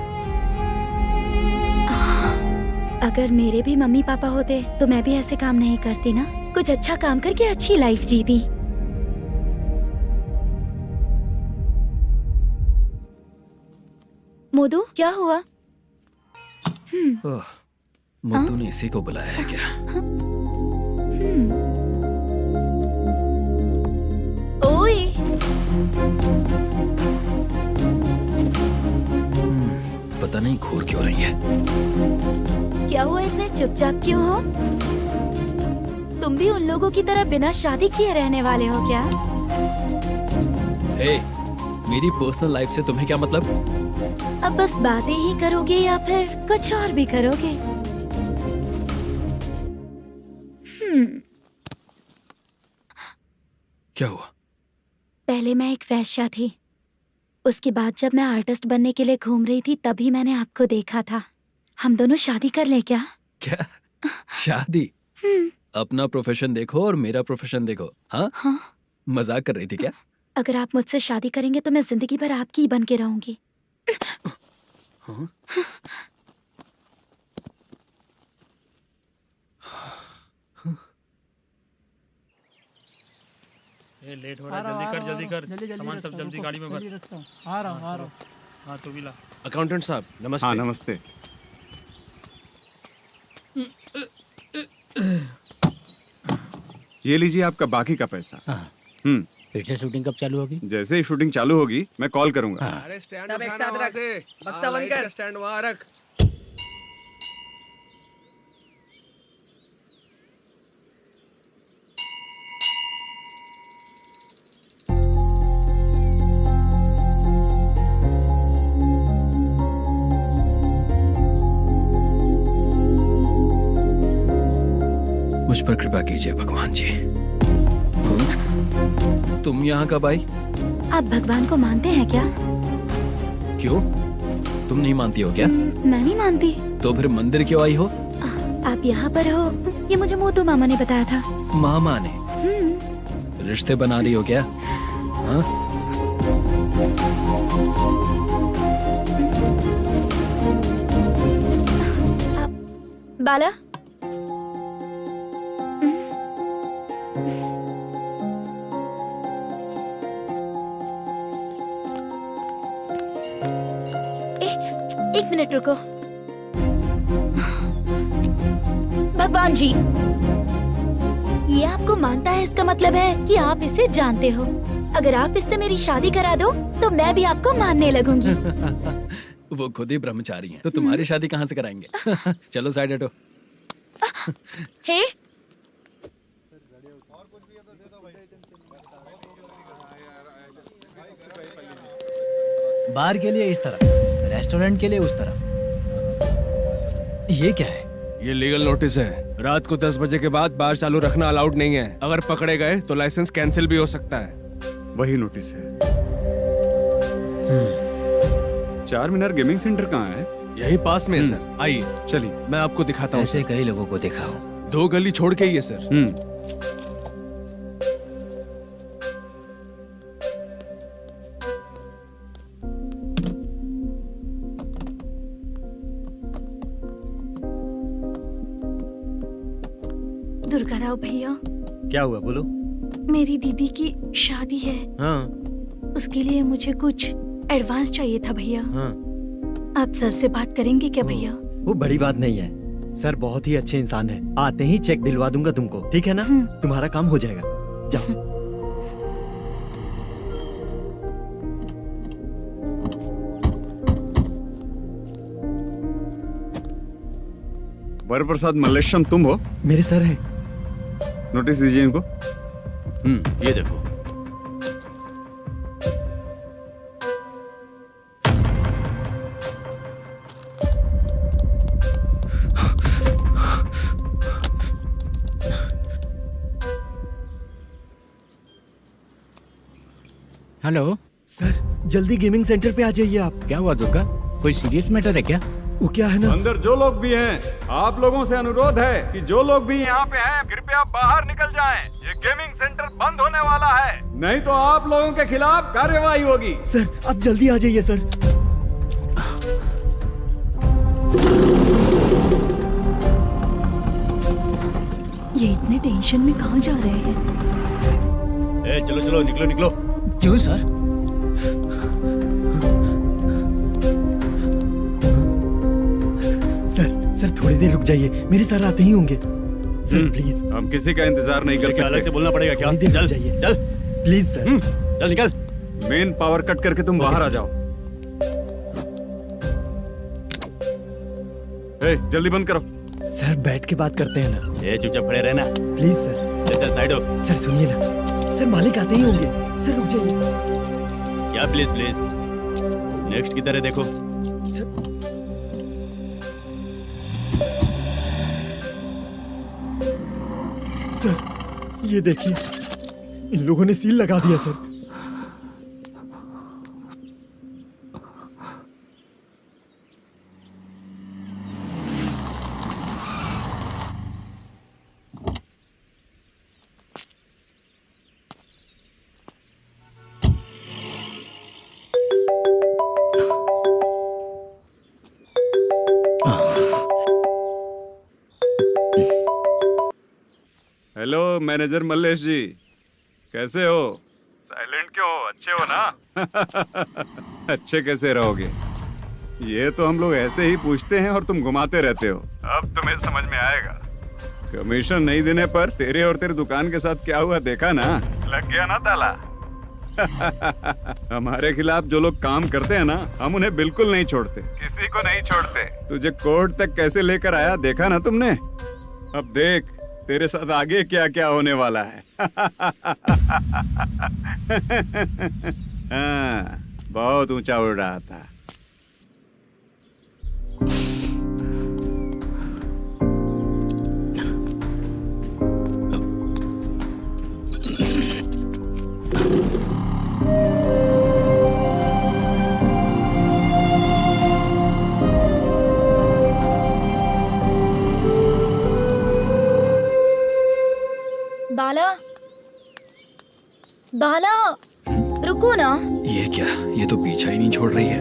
S5: अगर मेरे भी मम्मी पापा होते तो मैं भी ऐसे काम नहीं करती ना। कुछ अच्छा काम करके अच्छी लाइफ जीती। मोदू, क्या हुआ?
S11: ओह, मुद्दू ने इसी को बुलाया है क्या?
S5: ओए,
S11: पता नहीं घूर क्यों रही है।
S5: क्या हुआ, इतने चुपचाप क्यों हो? तुम भी उन लोगों की तरह बिना शादी किए रहने वाले हो क्या?
S11: हे, मेरी पर्सनल लाइफ से तुम्हें क्या मतलब?
S5: अब बस बातें ही करोगे या फिर कुछ और भी करोगे?
S11: क्या हुआ?
S5: पहले मैं एक वेश्या थी। उसके बाद जब मैं आर्टिस्ट बनने के लिए घूम रही थी तभी मैंने आपको देखा था। हम दोनों शादी कर ले क्या?
S11: क्या शादी? अपना प्रोफेशन देखो और मेरा प्रोफेशन देखो। हाँ?
S5: हाँ।
S11: मजाक कर रही थी क्या?
S5: अगर आप मुझसे शादी करेंगे तो मैं जिंदगी भर आपकी ही बन के रहूंगी।
S11: हाँ?
S2: ये लेट हो रहा है, जल्दी कर सामान सब जल्दी गाड़ी में भर।
S3: आ रहा हूँ।
S2: हाँ तू भी ला।
S9: अकाउंटेंट साहब नमस्ते।
S7: हाँ नमस्ते। ये लीजिए आपका बाकी का पैसा।
S1: फिर से शूटिंग कब चालू होगी?
S7: जैसे ही शूटिंग चालू होगी मैं कॉल करूंगा।
S9: अरे स्टैंड सब एक साथ रख, बक्सा बंद कर, स्टैंड वहाँ रख।
S11: मुझ पर कृपा कीजिए भगवान जी। तुम यहाँ कब आई?
S5: आप भगवान को मानते हैं क्या?
S11: क्यों? तुम नहीं मानती हो क्या?
S5: मैं नहीं मानती।
S11: तो फिर मंदिर क्यों आई हो?
S5: आप यहाँ पर हो ये मुझे मोदू मामा ने बताया था।
S11: मामा ने? रिश्ते बना रही हो क्या? हाँ?
S5: बाला, एक मिनट रुको। भगवान जी, ये आपको मानता है, इसका मतलब है कि आप इसे जानते हो। अगर आप इससे मेरी शादी करा दो तो मैं भी आपको मानने लगूंगी।
S11: वो खुद ही ब्रह्मचारी हैं, तो तुम्हारी शादी कहाँ से कराएंगे? चलो साइड हटो।
S5: हे,
S3: बार के लिए इस तरफ, रेस्टोरेंट के लिए उस तरफ। ये क्या है?
S9: ये लीगल नोटिस है। रात को 10 बजे के बाद बार चालू रखना अलाउड नहीं है। अगर पकड़े गए तो लाइसेंस कैंसिल भी हो सकता है।
S7: वही नोटिस है। चार मीनार गेमिंग सेंटर कहाँ है?
S9: यही पास में है सर, आइए
S7: चलिए
S9: मैं आपको दिखाता हूँ।
S3: ऐसे कई लोगों को देखा हूँ।
S9: 2 गली छोड़ के ही है सर।
S6: दुर्गा राव भैया,
S4: क्या हुआ, बोलो।
S6: मेरी दीदी की शादी है।
S4: हाँ
S6: उसके लिए मुझे कुछ एडवांस चाहिए था भैया।
S4: हाँ।
S6: आप सर से बात करेंगे क्या भैया?
S4: वो बड़ी बात नहीं है, सर बहुत ही अच्छे इंसान है। आते ही चेक दिलवा दूंगा तुमको, ठीक है ना? तुम्हारा काम हो जाएगा, जाओ।
S7: वरप्रसाद मल्लेश्वरम तुम हो?
S4: मेरे सर है।
S7: नोटिस दीजिए इनको।
S9: ये देखो।
S1: हेलो
S4: सर जल्दी गेमिंग सेंटर पे आ जाइए आप।
S1: क्या हुआ दुर्गा, कोई सीरियस मैटर है क्या?
S4: वो क्या है ना,
S7: अंदर जो लोग भी हैं, आप लोगों से अनुरोध है कि जो लोग भी यहाँ पे हैं कृपया बाहर निकल जाएं। ये गेमिंग सेंटर बंद होने वाला है, नहीं तो आप लोगों के खिलाफ कार्यवाही होगी।
S4: सर आप जल्दी आ जाइए सर।
S6: ये इतने टेंशन में कहाँ जा रहे हैं?
S9: ए, चलो चलो निकलो निकलो।
S3: क्यों सर?
S4: सर थोड़ी देर रुक जाइए, मेरे सर आते ही होंगे। Sir please.
S7: हम किसी का इंतजार नहीं कर
S9: क्या अलग से
S7: सकते।
S9: बोलना पड़ेगा क्या?
S4: थोड़ी देर
S9: चल
S4: रुक जाइए।
S9: चल
S4: प्लीज सर।
S9: चल निकल।
S7: मेन पावर कट करके तुम बाहर आ जाओ। ए, जल्दी बंद करो।
S4: सर बैठ के बात करते हैं ना।
S9: ए, चुपचाप खड़े रहना।
S4: Please sir.
S9: चल चल साइड हो।
S4: सर सुनिए ना, सर मालिक आते ही होंगे। सर रुक जाइए।
S9: क्या प्लीज प्लीज? नेक्स्ट किधर है देखो।
S4: सर सर ये देखिए, इन लोगों ने सील लगा दिया सर।
S7: हेलो मैनेजर मल्लेश जी, कैसे हो? साइलेंट क्यों हो? अच्छे हो ना? अच्छे कैसे रहोगे? ये तो हम लोग ऐसे ही पूछते हैं और तुम घुमाते रहते हो। अब तुम्हें समझ में आएगा। कमीशन नहीं देने पर तेरे और तेरी दुकान के साथ क्या हुआ देखा ना? लग गया ना ताला। हमारे खिलाफ जो लोग काम करते हैं ना, हम उन्हें बिल्कुल नहीं छोड़ते, किसी को नहीं छोड़ते। तुझे कोर्ट तक कैसे लेकर आया देखा ना तुमने? अब देख तेरे साथ आगे क्या क्या होने वाला है। हाँ, बहुत ऊंचा उड़ रहा था।
S5: बाला, बाला, रुको ना।
S11: ये क्या, ये तो पीछा ही नहीं छोड़ रही है।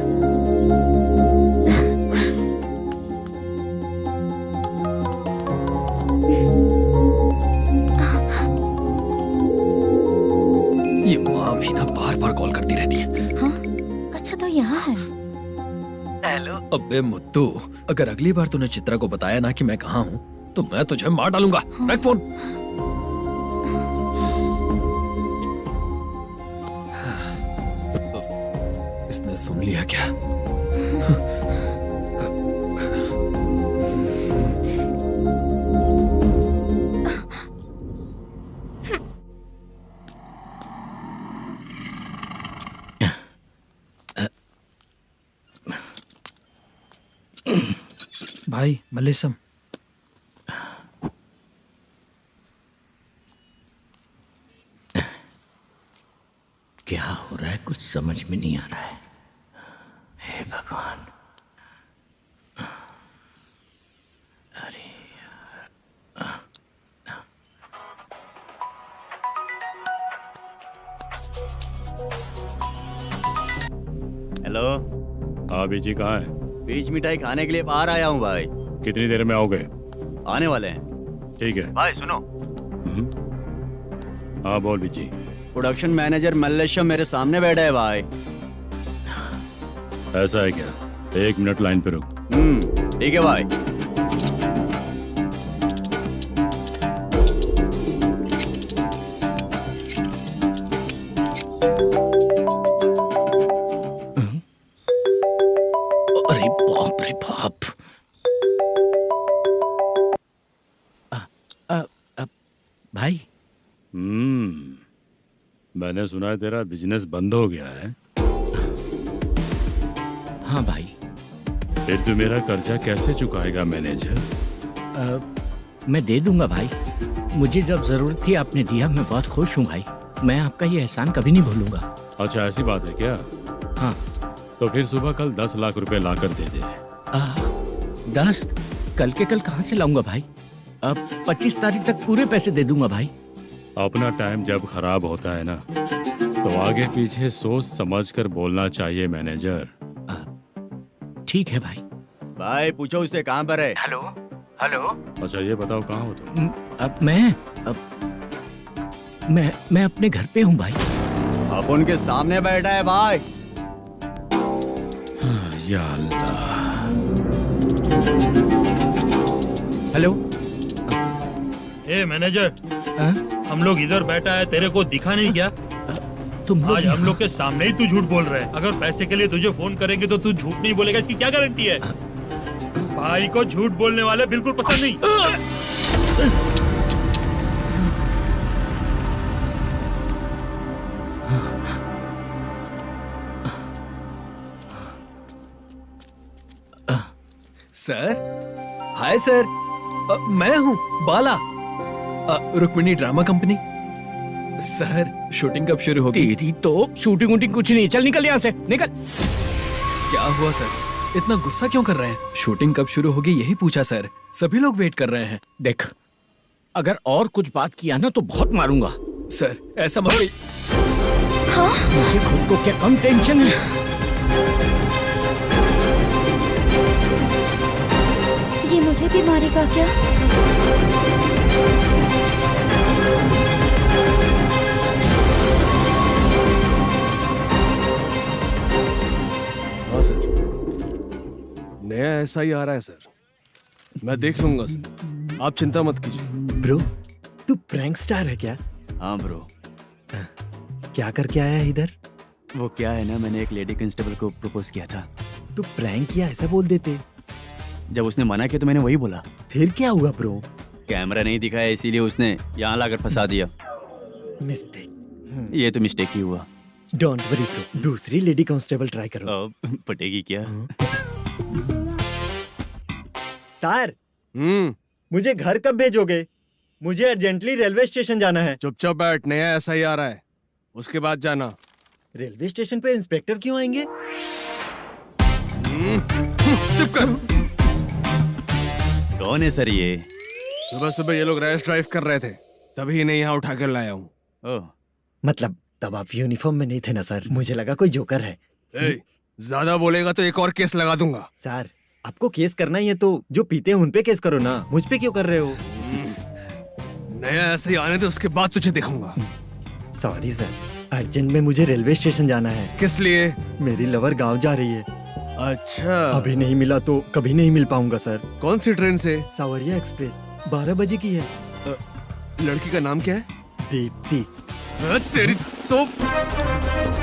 S11: ये माँ भी ना बार बार कॉल करती रहती है।
S5: हाँ, अच्छा तो यहाँ है।
S3: हेलो।
S11: अबे मुत्तू, अगर अगली बार तूने चित्रा को बताया ना कि मैं कहाँ हूँ तो मैं तुझे मार डालूंगा। रख फोन। इसने सुन लिया क्या?
S3: भाई मल्लेशम,
S1: क्या हो रहा है कुछ समझ में नहीं आ रहा है। हे भगवान, अरे
S9: हेलो।
S8: हाँ बीजी कहाँ है?
S9: बीच मिठाई खाने के लिए बाहर आया हूँ भाई।
S8: कितनी देर में आओगे?
S9: आने वाले हैं।
S8: ठीक है।
S9: भाई सुनो,
S8: हाँ बोल बीजी।
S9: प्रोडक्शन मैनेजर मल्लेशम मेरे सामने बैठा है भाई।
S8: ऐसा है क्या? 1 मिनट लाइन पे रुक।
S9: ठीक है भाई।
S1: अरे बाप रे बाप। भाई
S8: मैंने सुना है तेरा बिजनेस बंद हो गया है।
S1: हाँ भाई।
S8: फिर तू मेरा कर्जा कैसे चुकाएगा मैनेजर?
S1: मैं दे दूंगा भाई, मुझे जब जरूरत थी आपने दिया, मैं बहुत खुश हूँ भाई। मैं आपका ये एहसान कभी नहीं भूलूंगा।
S8: अच्छा ऐसी बात है क्या?
S1: हाँ।
S8: तो फिर सुबह कल 10 लाख रुपए ला कर दे दे।
S1: 10? कल के कल कहाँ से लाऊंगा भाई? अब 25 तारीख तक पूरे पैसे दे दूंगा भाई।
S8: अपना टाइम जब खराब होता है ना, तो आगे पीछे सोच समझ कर बोलना चाहिए मैनेजर।
S1: ठीक है भाई।
S9: भाई पूछो उससे कहाँ पर है।
S1: Hello hello.
S8: अच्छा ये बताओ कहाँ हो तुम?
S1: अब मैं अपने घर पे हूँ भाई।
S9: अब उनके सामने बैठा है भाई।
S8: या अल्लाह।
S1: हेलो।
S2: ए मैनेजर,
S1: हाँ?
S2: हम लोग इधर बैठा है, तेरे को दिखा नहीं क्या?
S1: तुम
S2: आज हम लोग के सामने ही तू झूठ बोल रहा है। अगर पैसे के लिए तुझे फोन करेंगे तो तू झूठ नहीं बोलेगा, इसकी क्या गारंटी है? भाई को झूठ बोलने वाले बिल्कुल पसंद नहीं।
S11: सर, हाय सर, मैं हूँ Bala, Rukmini drama company. Sir shooting कब शुरू होगी?
S1: तेरी तो शूटिंग वूटिंग कुछ नहीं। चल निकल यहाँ से, निकल।
S11: क्या हुआ सर, इतना गुस्सा क्यों कर रहे हैं? शूटिंग कब शुरू होगी यही पूछा सर, सभी लोग वेट कर रहे हैं।
S1: देख, अगर और कुछ बात किया ना तो बहुत मारूंगा।
S11: सर ऐसा मत।
S1: मुझे खुद को क्या कम टेंशन है?
S5: ये मुझे भी मारेगा क्या?
S12: हाँ सर, नया ऐसा ही आ रहा है सर, मैं देख लूंगा सर, आप चिंता मत कीजिए।
S4: ब्रो, तू प्रैंक स्टार है क्या?
S9: हाँ ब्रो।
S4: क्या करके आया है इधर?
S9: वो क्या है ना, मैंने एक लेडी कांस्टेबल को प्रपोज किया था।
S4: तू प्रैंक किया ऐसा बोल देते।
S9: जब उसने मना किया तो मैंने वही बोला।
S4: फिर क्या हुआ ब्रो?
S9: कैमरा नहीं दिखाया इसीलिए उसने यहाँ लाकर फंसा दिया।
S4: मिस्टेक।
S9: ये तो मिस्टेक ही हुआ।
S4: डोंट वरी ब्रो, दूसरी लेडी कांस्टेबल ट्राई करो।
S9: पटेगी क्या?
S4: सर, मुझे घर कब भेजोगे? मुझे अर्जेंटली रेलवे स्टेशन जाना है।
S12: चुपचाप बैठ, नया ऐसा ही आ रहा है, उसके बाद जाना।
S4: रेलवे स्टेशन पे इंस्पेक्टर क्यों आएंगे?
S12: चुप कर।
S9: कौन है सर ये?
S12: सुबह सुबह ये लोग रैश ड्राइव कर रहे थे, तभी इन्हें यहाँ उठा कर लाया हूँ।
S4: मतलब तब आप यूनिफॉर्म में नहीं थे ना सर, मुझे लगा कोई जोकर है।
S12: ज्यादा बोलेगा तो एक और केस लगा दूंगा।
S4: सर, आपको केस करना ही है तो जो पीते हैं उन पे केस करो ना, मुझ पे क्यों कर रहे हो?
S12: नया ऐसे ही आने दे, उसके बाद तुझे दिखाऊंगा।
S4: सॉरी सर, अर्जेंट में मुझे रेलवे स्टेशन जाना है।
S12: किस लिए?
S4: मेरी लवर गांव जा रही है।
S12: अच्छा,
S4: अभी नहीं मिला तो कभी नहीं मिल पाऊंगा सर।
S12: कौन सी ट्रेन से?
S4: सावरिया एक्सप्रेस, 12 बजे की है।
S12: लड़की का नाम क्या है?
S4: दीप्ति।
S12: तेरी तो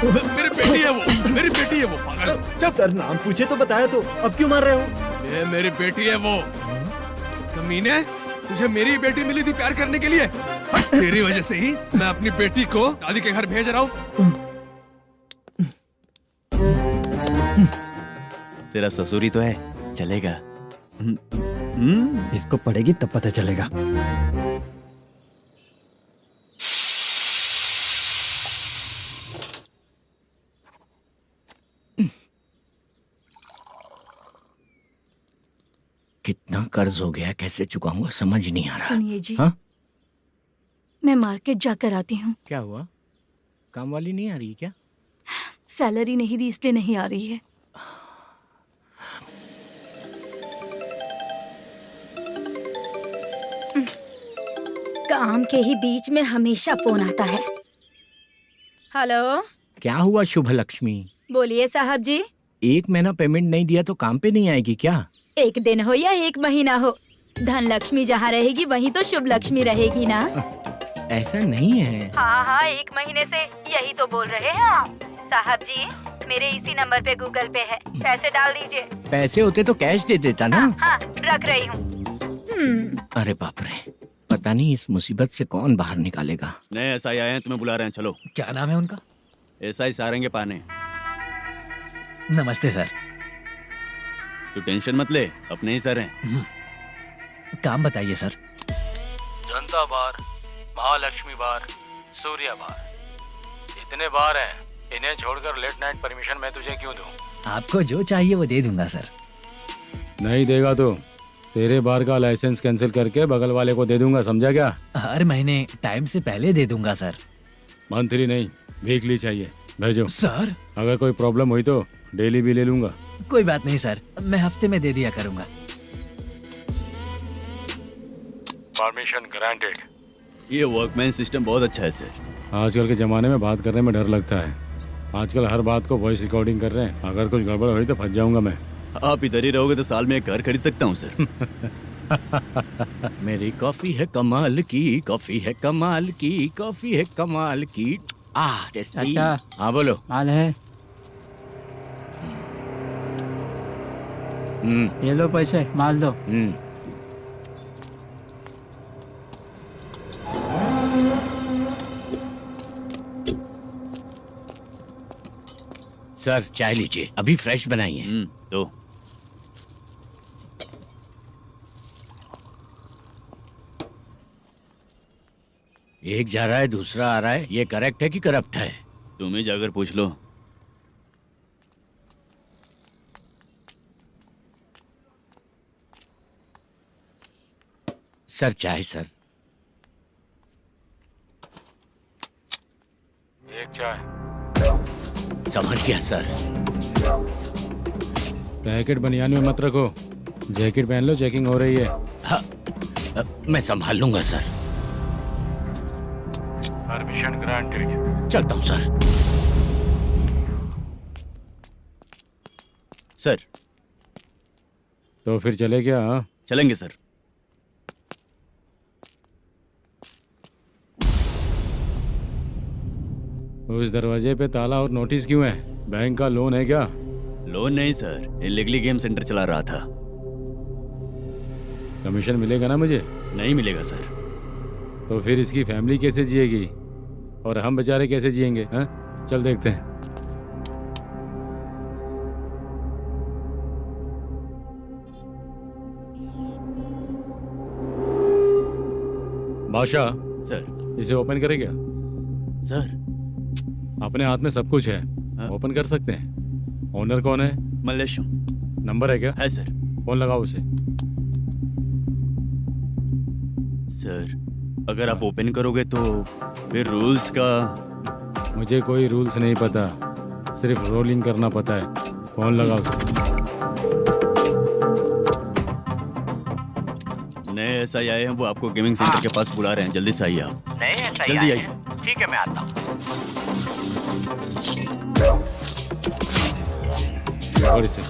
S12: मेरी बेटी है वो, मेरी बेटी है वो, पागल।
S4: सर नाम पूछे तो बताया तो, अब क्यों मार रहे हो?
S12: ये मेरी बेटी है वो। कमीने, तुझे मेरी बेटी मिली थी प्यार करने के लिए, तेरी वजह से ही मैं अपनी बेटी को दादी के घर भेज रहा हूँ।
S9: तेरा ससुरी तो है, चलेगा।
S4: इसको पड़ेगी तब पता चलेगा।
S1: कितना कर्ज हो गया, कैसे चुकाऊंगा समझ नहीं आ रहा।
S6: सुनिए जी,
S1: हाँ?
S6: मैं मार्केट जाकर आती हूँ।
S1: क्या हुआ? काम वाली नहीं आ रही क्या?
S6: सैलरी नहीं दी इसलिए नहीं आ रही है।
S5: काम के ही बीच में हमेशा फोन आता है। हेलो,
S1: क्या हुआ शुभ लक्ष्मी?
S5: बोलिए साहब जी।
S1: 1 महीना पेमेंट नहीं दिया तो काम पे नहीं आएगी क्या?
S5: 1 दिन हो या 1 महीना हो, धन लक्ष्मी जहाँ रहेगी वहीं तो शुभ लक्ष्मी रहेगी ना।
S1: ऐसा नहीं है।
S5: हाँ हाँ, 1 महीने से यही तो बोल रहे हैं आप। साहब जी, मेरे इसी नंबर पे गूगल पे है, पैसे डाल दीजिए।
S1: पैसे होते तो कैश दे देता ना।
S5: हाँ, रख रही हूँ।
S1: अरे बाप रे, पता नहीं इस मुसीबत से कौन बाहर निकालेगा।
S9: नए एसआई आए हैं, तुम्हें बुला रहे हैं, चलो।
S3: क्या नाम है उनका?
S9: एसआई सारंगे पाने।
S3: नमस्ते सर।
S9: तू टेंशन मत ले, अपने ही सर हैं।
S3: काम बताइए सर।
S11: जनता बार, महालक्ष्मी बार, सूर्या बार, इतने बार हैं,
S1: इन्हें छोड़कर लेट नाइट परमिशन मैं तुझे क्यों दूं?
S3: आपको जो चाहिए वो दे दूंगा सर।
S8: नहीं देगा तो तेरे बार का लाइसेंस कैंसिल करके बगल वाले को दे दूंगा, समझा क्या?
S3: हर महीने टाइम से पहले दे दूंगा सर।
S8: मंथली नहीं, वीकली चाहिए। भेजो।
S3: सर
S8: अगर कोई प्रॉब्लम हुई तो डेली भी ले लूंगा।
S3: कोई बात नहीं सर, मैं हफ्ते में दे दिया करूंगा।
S8: Permission granted.
S9: ये वर्कमैन सिस्टम बहुत अच्छा है सर।
S8: आजकल के ज़माने में बात करने में डर लगता है। आजकल हर बात को वॉइस रिकॉर्डिंग कर रहे हैं। अगर कुछ गड़बड़ हुई तो फंस जाऊंगा मैं।
S9: आप इधर ही रहोगे तो साल में एक घर खरीद सकता हूँ सर।
S1: मेरी कॉफी है कमाल की, कॉफी है कमाल की, कॉफी है कमाल की। टेस्टी।
S13: अच्छा।
S1: हाँ बोलो।
S13: माल है, ये लो पैसे, माल दो।
S1: सर चाय लीजिए, अभी फ्रेश बनाई है।
S9: तो
S1: एक जा रहा है दूसरा आ रहा है, ये करेक्ट है कि करप्ट है?
S9: तुम ही जाकर पूछ लो।
S1: सर चाय सर।
S8: एक चाय।
S1: समझ गया सर।
S8: पैकेट बनियान में मत रखो, जैकेट पहन लो, चेकिंग हो रही है।
S1: हाँ, मैं संभाल लूंगा सर।
S8: Permission granted.
S1: चलता हूँ सर।
S9: सर
S8: तो फिर चले क्या? हाँ?
S9: चलेंगे सर।
S8: उस दरवाजे पे ताला और नोटिस क्यों है? बैंक का लोन है क्या?
S9: लोन नहीं सर, इलीगली गेम सेंटर चला रहा था।
S8: कमीशन मिलेगा ना मुझे?
S9: नहीं मिलेगा सर।
S8: तो फिर इसकी फैमिली कैसे जिएगी और हम बेचारे कैसे जिएंगे? हाँ, चल देखते हैं। बादशाह
S9: सर।
S8: इसे ओपन करे क्या?
S9: सर
S8: अपने हाथ में सब कुछ है, ओपन कर सकते हैं। ओनर कौन है?
S9: मल्लेशम।
S8: नंबर है क्या?
S9: है सर।
S8: फोन लगाओ उसे।
S9: सर अगर आप ओपन करोगे तो फिर रूल्स का।
S8: मुझे कोई रूल्स नहीं पता, सिर्फ रोलिंग करना पता है। फोन लगाओ उसे।
S9: नए SI आए हैं, वो आपको गेमिंग सेंटर के पास बुला रहे हैं। जल्दी से आइए आप।
S1: नए SI
S9: जल्दी आइए।
S1: ठीक है मैं आता हूँ।
S8: पकड़ इसे।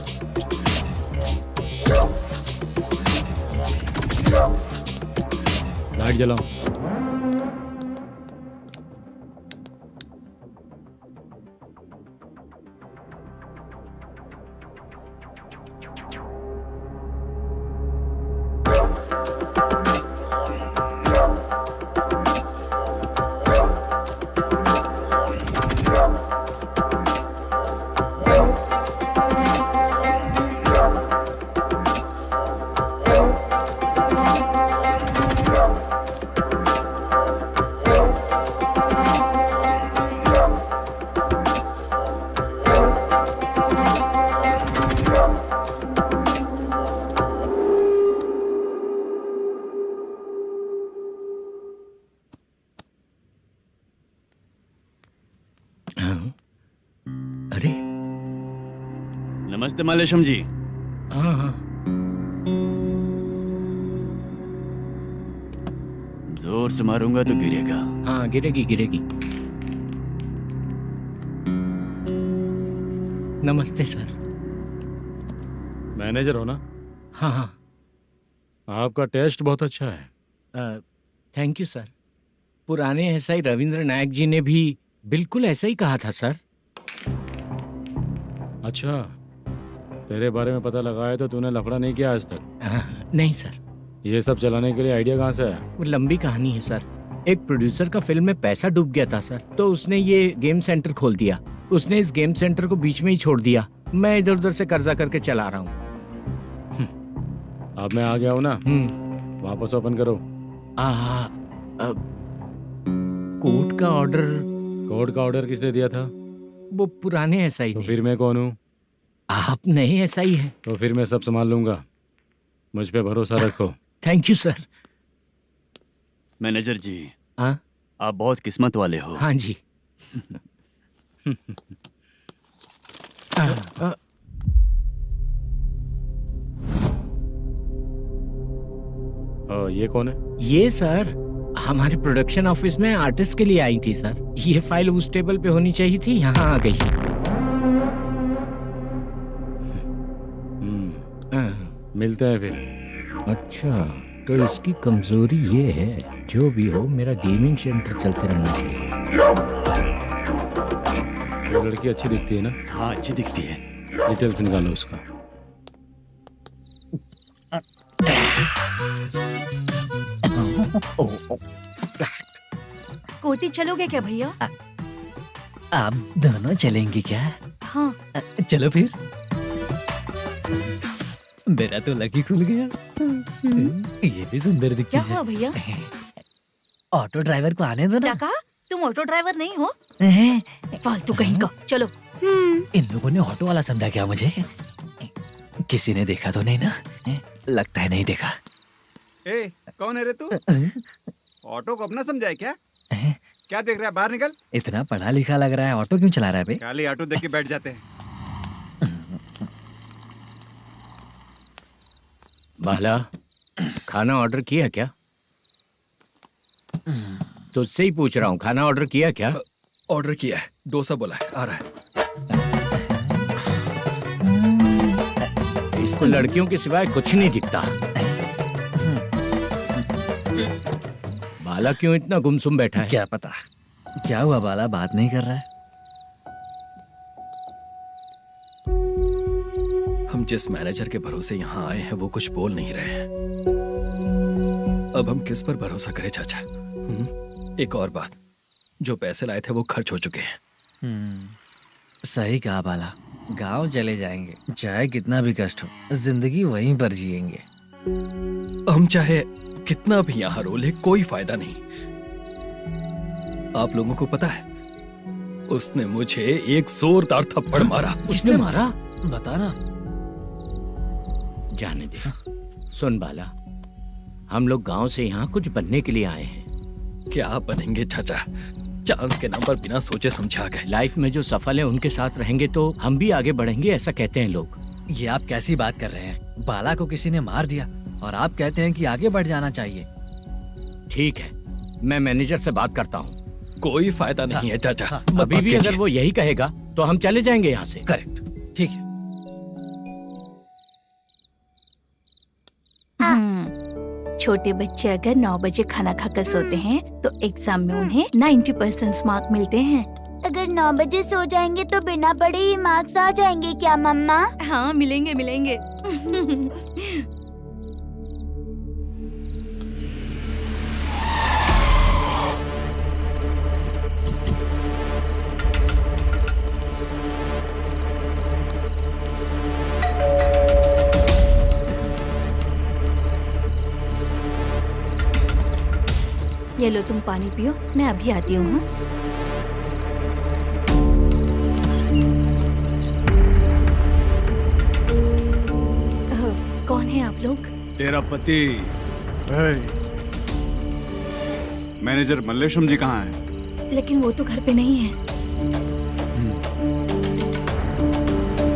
S8: लाइट जलाओ।
S1: अरे
S9: नमस्ते मल्लेशम जी।
S1: हाँ हाँ।
S9: जोर से मारूंगा तो गिरेगा।
S1: हाँ गिरेगी गिरेगी। नमस्ते सर।
S8: मैनेजर हो ना?
S1: हाँ हाँ।
S8: आपका टेस्ट बहुत अच्छा है।
S1: Thank you sir. पुराने SI रविंद्र नायक जी ने भी बिल्कुल ऐसा ही कहा था सर।
S8: अच्छा, तेरे बारे में पता लगा है तो तूने लफड़ा नहीं किया आज तक?
S1: नहीं सर।
S8: ये सब चलाने के लिए आइडिया कहाँ से आया?
S1: वो लंबी कहानी है सर। एक प्रोड्यूसर का फिल्म में पैसा डूब गया था सर, तो उसने ये गेम सेंटर खोल दिया। उसने इस गेम सेंटर को बीच में ही छोड़ दिया। मैं इधर उधर से कर्जा करके चला रहा हूँ।
S8: अब मैं आ गया हूँ ना, वापस ओपन करो।
S1: कोर्ट का ऑर्डर।
S8: कोर्ट का ऑर्डर किसने दिया था?
S1: वो पुराने एसआई
S8: तो
S1: ने।
S8: फिर मैं कौन हूँ?
S1: आप नए एसआई हैं।
S8: तो फिर मैं सब संभाल लूंगा, मुझ पे भरोसा रखो।
S1: Thank you sir.
S9: मैनेजर जी,
S1: हाँ
S9: आप बहुत किस्मत वाले हो।
S1: हाँ जी।
S8: ये कौन है?
S1: ये सर हमारे प्रोडक्शन ऑफिस में आर्टिस्ट के लिए आई थी सर। ये फाइल उस टेबल पे होनी चाहिए थी, यहाँ आ गई।
S8: मिलते हैं फिर।
S1: अच्छा, तो इसकी कमजोरी ये है, जो भी हो मेरा गेमिंग सेंटर चलते रहना चाहिए।
S8: वो लड़की अच्छी दिखती है ना?
S9: हाँ, अच्छी दिखती है।
S8: डिटेल्स निकालो उसका।
S6: कोटी चलोगे क्या भैया?
S4: आप दोनों चलेंगे क्या?
S6: हाँ।
S4: चलो फिर। मेरा तो लकी खुल गया। ये भी सुंदर दिखती
S6: क्या
S4: है।
S6: हुआ भैया?
S4: ऑटो ड्राइवर को आने दो
S6: क्या
S4: ना।
S6: कहा? तुम ऑटो ड्राइवर नहीं हो?
S4: हैं?
S6: फालतू कहीं का। चलो।
S4: इन लोगों ने ऑटो वाला समझा क्या मुझे? किसी ने देखा तो नहीं ना? लगता है नहीं देखा।
S7: ए, कौन है रे तू? ऑटो को अपना समझा है क्या? क्या देख रहा है? बाहर निकल।
S4: इतना पढ़ा लिखा लग रहा है, ऑटो क्यों चला रहा है बे?
S7: खाली ऑटो देख के बैठ जाते हैं।
S1: बाला, खाना ऑर्डर किया क्या? तुझसे ही पूछ रहा हूँ, खाना ऑर्डर किया क्या?
S11: ऑर्डर किया है, डोसा बोला है, आ रहा है।
S1: इसको लड़कियों के सिवाय कुछ नहीं दिखता। बाला क्यों इतना गुमसुम बैठा है?
S4: क्या पता क्या हुआ, बाला बात नहीं कर रहा है।
S11: हम जिस मैनेजर के भरोसे यहाँ आए हैं वो कुछ बोल नहीं रहे हैं। अब हम किस पर भरोसा करें चाचा? एक और बात, जो पैसे लाए थे वो खर्च हो चुके हैं।
S4: सही कहा बाला, गांव चले जाएंगे, चाहे कितना भी कष्ट हो, जिंदगी वहीं पर जिएंगे।
S11: हम चाहे कितना भी यहाँ रो ले, कोई फायदा नहीं। आप लोगों को पता है, उसने मुझे एक जोरदार थप्पड़ मारा।
S1: उसने मारा?
S4: बता ना।
S1: जाने दे। सुन बाला, हम लोग गांव से यहाँ कुछ बनने के लिए आए हैं।
S11: क्या बनेंगे चाचा? चांस के नाम पर बिना सोचे समझे आ गए।
S1: लाइफ में जो सफल है उनके साथ रहेंगे तो हम भी आगे बढ़ेंगे, ऐसा कहते हैं लोग।
S4: ये आप कैसी बात कर रहे हैं? बाला को किसी ने मार दिया और आप कहते हैं कि आगे बढ़ जाना चाहिए।
S1: ठीक है, मैं मैनेजर से बात करता हूँ।
S11: कोई फायदा नहीं है चाचा।
S1: अभी भी अगर वो यही कहेगा तो हम चले जाएंगे यहाँ से।
S4: करेक्ट, ठीक है।
S6: छोटे बच्चे अगर 9 बजे खाना खाकर सोते हैं तो एग्जाम में उन्हें 90% मार्क मिलते हैं।
S5: अगर 9 बजे सो जाएंगे तो बिना पढ़े ही मार्क्स आ जाएंगे क्या मम्मा?
S6: हाँ, मिलेंगे मिलेंगे। ये लो, तुम पानी पियो, मैं अभी आती हूँ। हाँ? कौन है आप लोग?
S7: तेरा पति। मैनेजर मल्लेशम जी कहाँ हैं?
S6: लेकिन वो तो घर पे नहीं है।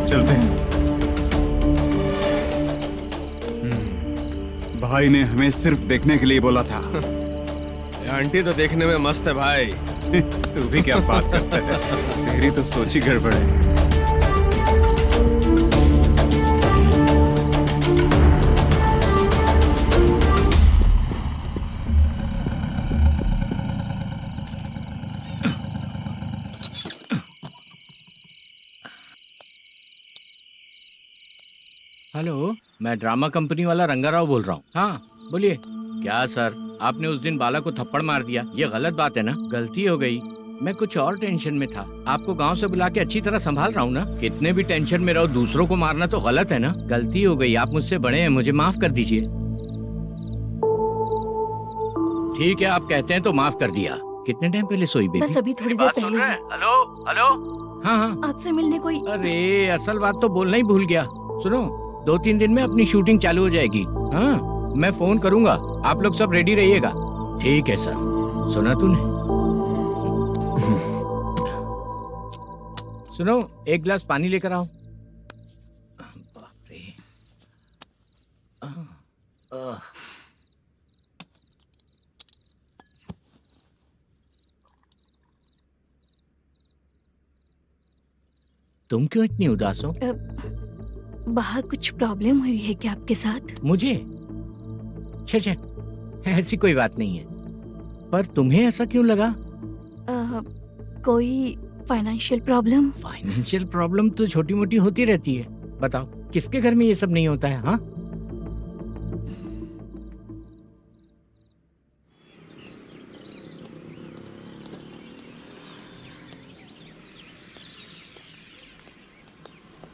S7: चलते हैं। भाई ने हमें सिर्फ देखने के लिए बोला था।
S12: आंटी तो देखने में मस्त है भाई।
S7: तू भी क्या बात करता है? तेरी तो सोच ही गड़बड़ है।
S1: हेलो, मैं ड्रामा कंपनी वाला रंगाराव बोल रहा हूँ। हाँ बोलिए। क्या सर, आपने उस दिन बाला को थप्पड़ मार दिया, ये गलत बात है ना? गलती हो गई, मैं कुछ और टेंशन में था। आपको गांव से बुला के अच्छी तरह संभाल रहा हूँ ना। कितने भी टेंशन में रहो, दूसरों को मारना तो गलत है ना। गलती हो गई, आप मुझसे बड़े हैं, मुझे माफ कर दीजिए। ठीक है, आप कहते हैं तो माफ कर दिया। कितने टाइम पहले सोई बेबी?
S6: बस अभी थोड़ी देर पहले।
S1: हेलो हेलो हाँ हाँ।
S6: आपसे मिलने कोई।
S1: अरे असल बात तो बोलना ही भूल गया। सुनो, 2-3 दिन में अपनी शूटिंग चालू हो जाएगी। हाँ, मैं फोन करूंगा, आप लोग सब रेडी रहिएगा। ठीक है सर। सुना तूने? सुनो, एक गिलास पानी लेकर आओ। बाप रे। तुम क्यों इतनी उदास हो?
S6: बाहर कुछ प्रॉब्लम हुई है क्या आपके साथ?
S1: मुझे? छे, ऐसी कोई बात नहीं है। पर तुम्हें ऐसा क्यों लगा?
S6: कोई फाइनेंशियल प्रॉब्लम?
S1: फाइनेंशियल प्रॉब्लम तो छोटी मोटी होती रहती है। बताओ, किसके घर में ये सब नहीं होता है? हाँ,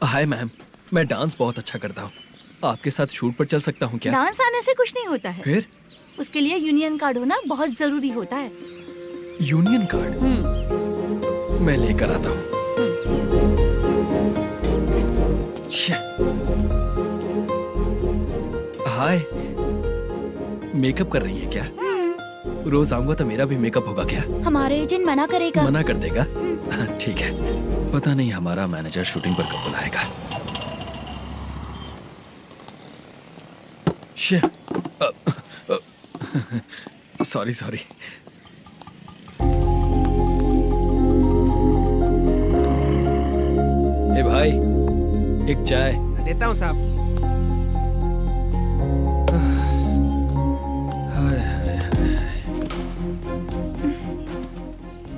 S11: हाय मैम, मैं डांस बहुत अच्छा करता हूँ। आपके साथ शूट पर चल सकता हूँ क्या?
S6: डांस आने से कुछ नहीं होता है।
S11: फिर?
S6: उसके लिए यूनियन कार्ड होना बहुत जरूरी होता है।
S11: Union card? मैं लेकर आता हूँ। हाय, मेकअप कर रही है क्या? रोज आऊंगा तो मेरा भी मेकअप होगा क्या?
S5: हमारे एजेंट मना करेगा।
S11: मना कर देगा? ठीक है, पता नहीं हमारा मैनेजर शूटिंग पर कब बुलाएगा। सॉरी। ए भाई, एक चाय।
S12: देता हूँ साहब।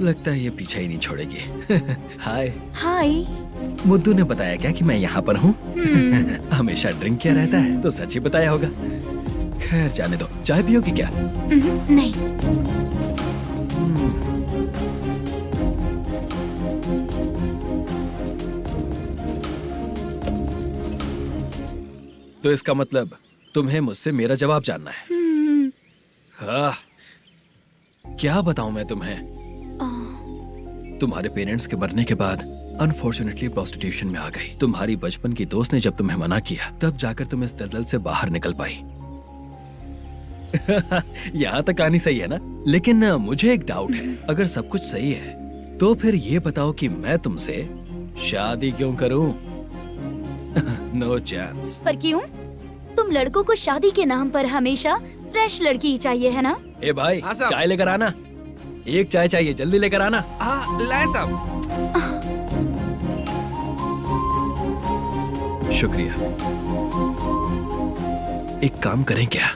S11: लगता है ये पीछा ही नहीं छोड़ेगी। हाय।
S5: हाय।
S11: मुद्दू ने बताया क्या कि मैं यहाँ पर हूँ? हमेशा ड्रिंक किया रहता है तो सच ही बताया होगा। खैर जाने दो, चाय पियोगी क्या?
S5: नहीं।
S11: तो इसका मतलब तुम्हें मुझसे मेरा जवाब जानना है? हाँ, क्या बताऊं मैं तुम्हें? तुम्हारे पेरेंट्स के मरने के बाद अनफॉर्चुनेटली प्रोस्टिट्यूशन में आ गई। तुम्हारी बचपन की दोस्त ने जब तुम्हें मना किया, तब जाकर तुम इस दलदल से बाहर निकल पाई। यहाँ तक कहानी सही है ना? लेकिन मुझे एक डाउट है। अगर सब कुछ सही है तो फिर ये बताओ कि मैं तुमसे शादी क्यों करूं? No chance.
S5: पर क्यों? तुम लड़कों को शादी के नाम पर हमेशा फ्रेश लड़की ही चाहिए, है ना?
S11: ए भाई, चाय लेकर आना। एक चाय चाहिए, जल्दी लेकर आना।
S12: हाँ, लाए साहब।
S11: शुक्रिया। एक काम करें क्या?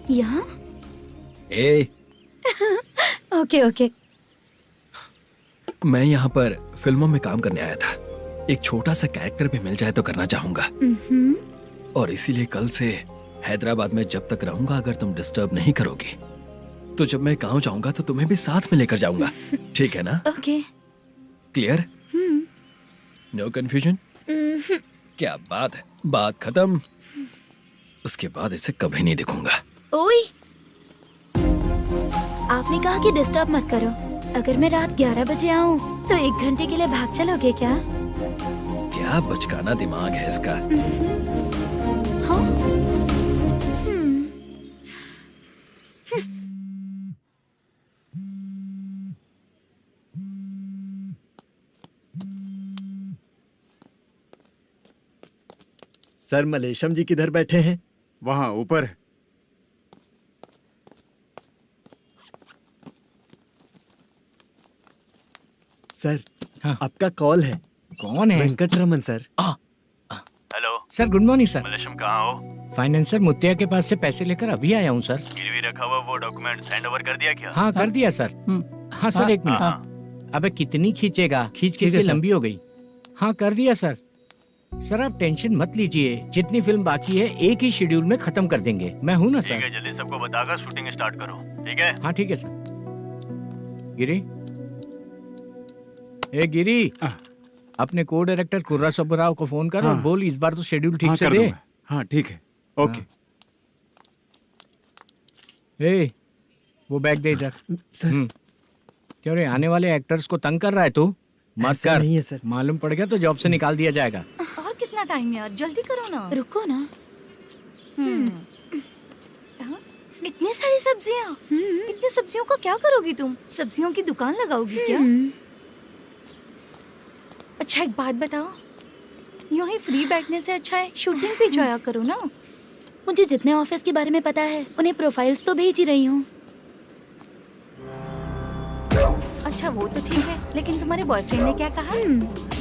S5: यहाँ?
S11: ए,
S5: ओके।
S11: मैं यहाँ पर फिल्मों में काम करने आया था। एक छोटा सा कैरेक्टर भी मिल जाए तो करना चाहूंगा। और इसीलिए कल से हैदराबाद में जब तक रहूंगा, अगर तुम डिस्टर्ब नहीं करोगी तो जब मैं गांव जाऊंगा तो तुम्हें भी साथ में लेकर जाऊंगा। ठीक है ना?
S5: ओके।
S11: क्लियर? No confusion? क्या बात है, बात खत्म। उसके बाद इसे कभी नहीं दिखूंगा।
S5: ओए, आपने कहा कि डिस्टर्ब मत करो। अगर मैं रात 11 बजे आऊँ तो 1 घंटे के लिए भाग चलोगे क्या?
S11: क्या बचकाना दिमाग है इसका।
S5: हाँ?
S4: सर, मलेशम जी किधर बैठे हैं?
S7: वहाँ ऊपर।
S4: सर,
S1: हाँ।
S4: आपका कॉल है।
S1: कौन है?
S4: Venkataraman sir.
S9: Hello
S1: sir, good morning sir.
S9: Malesham, कहाँ हो?
S1: फाइनेंसर मुत्तिया के पास से पैसे लेकर अभी आया हूँ सर।
S9: गिरवी रखा हुआ वो डॉक्यूमेंट हैंड ओवर कर दिया क्या?
S1: हाँ, कर दिया सर। हाँ सर, 1 मिनट। अबे कितनी खींचेगा? खींच के लंबी हो गई। हाँ, कर दिया सर। सर आप टेंशन मत लीजिए, जितनी फिल्म बाकी है एक ही शेड्यूल में खत्म कर देंगे। मैं हूँ ना सर।
S9: ठीक है, जल्दी सबको बताकर शूटिंग स्टार्ट करो। ठीक है?
S1: हाँ ठीक है सर। गिरी, ए गिरी, अपने को डायरेक्टर कुर्रा सुब्बराव को फोन कर और बोल इस बार तो शेड्यूल ठीक से दे।
S7: हाँ ठीक है, ओके।
S1: ए, वो बैग दे इधर।
S4: सर।
S1: क्यों रे, आने वाले एक्टर्स को तंग कर रहा है तू? मत
S4: ऐसा
S1: कर।
S4: नहीं है सर।
S1: मालूम पड़ गया तो जॉब से निकाल दिया जाएगा।
S6: और कितना टाइम यार, जल्दी करो ना।
S5: रुको ना।
S6: हाँ? इतनी सारी सब्जियाँ, इतनी सब्जियों का क्या करोगी तुम? सब्जियों की दुकान लगाओगी क्या? अच्छा एक बात बताओ, यूं ही फ्री बैठने से अच्छा है शूटिंग पे जाया करो ना।
S5: मुझे जितने ऑफिस के बारे में पता है उन्हें प्रोफाइल्स तो भेज ही रही हूँ।
S6: अच्छा वो तो ठीक है, लेकिन तुम्हारे बॉयफ्रेंड ने क्या कहा?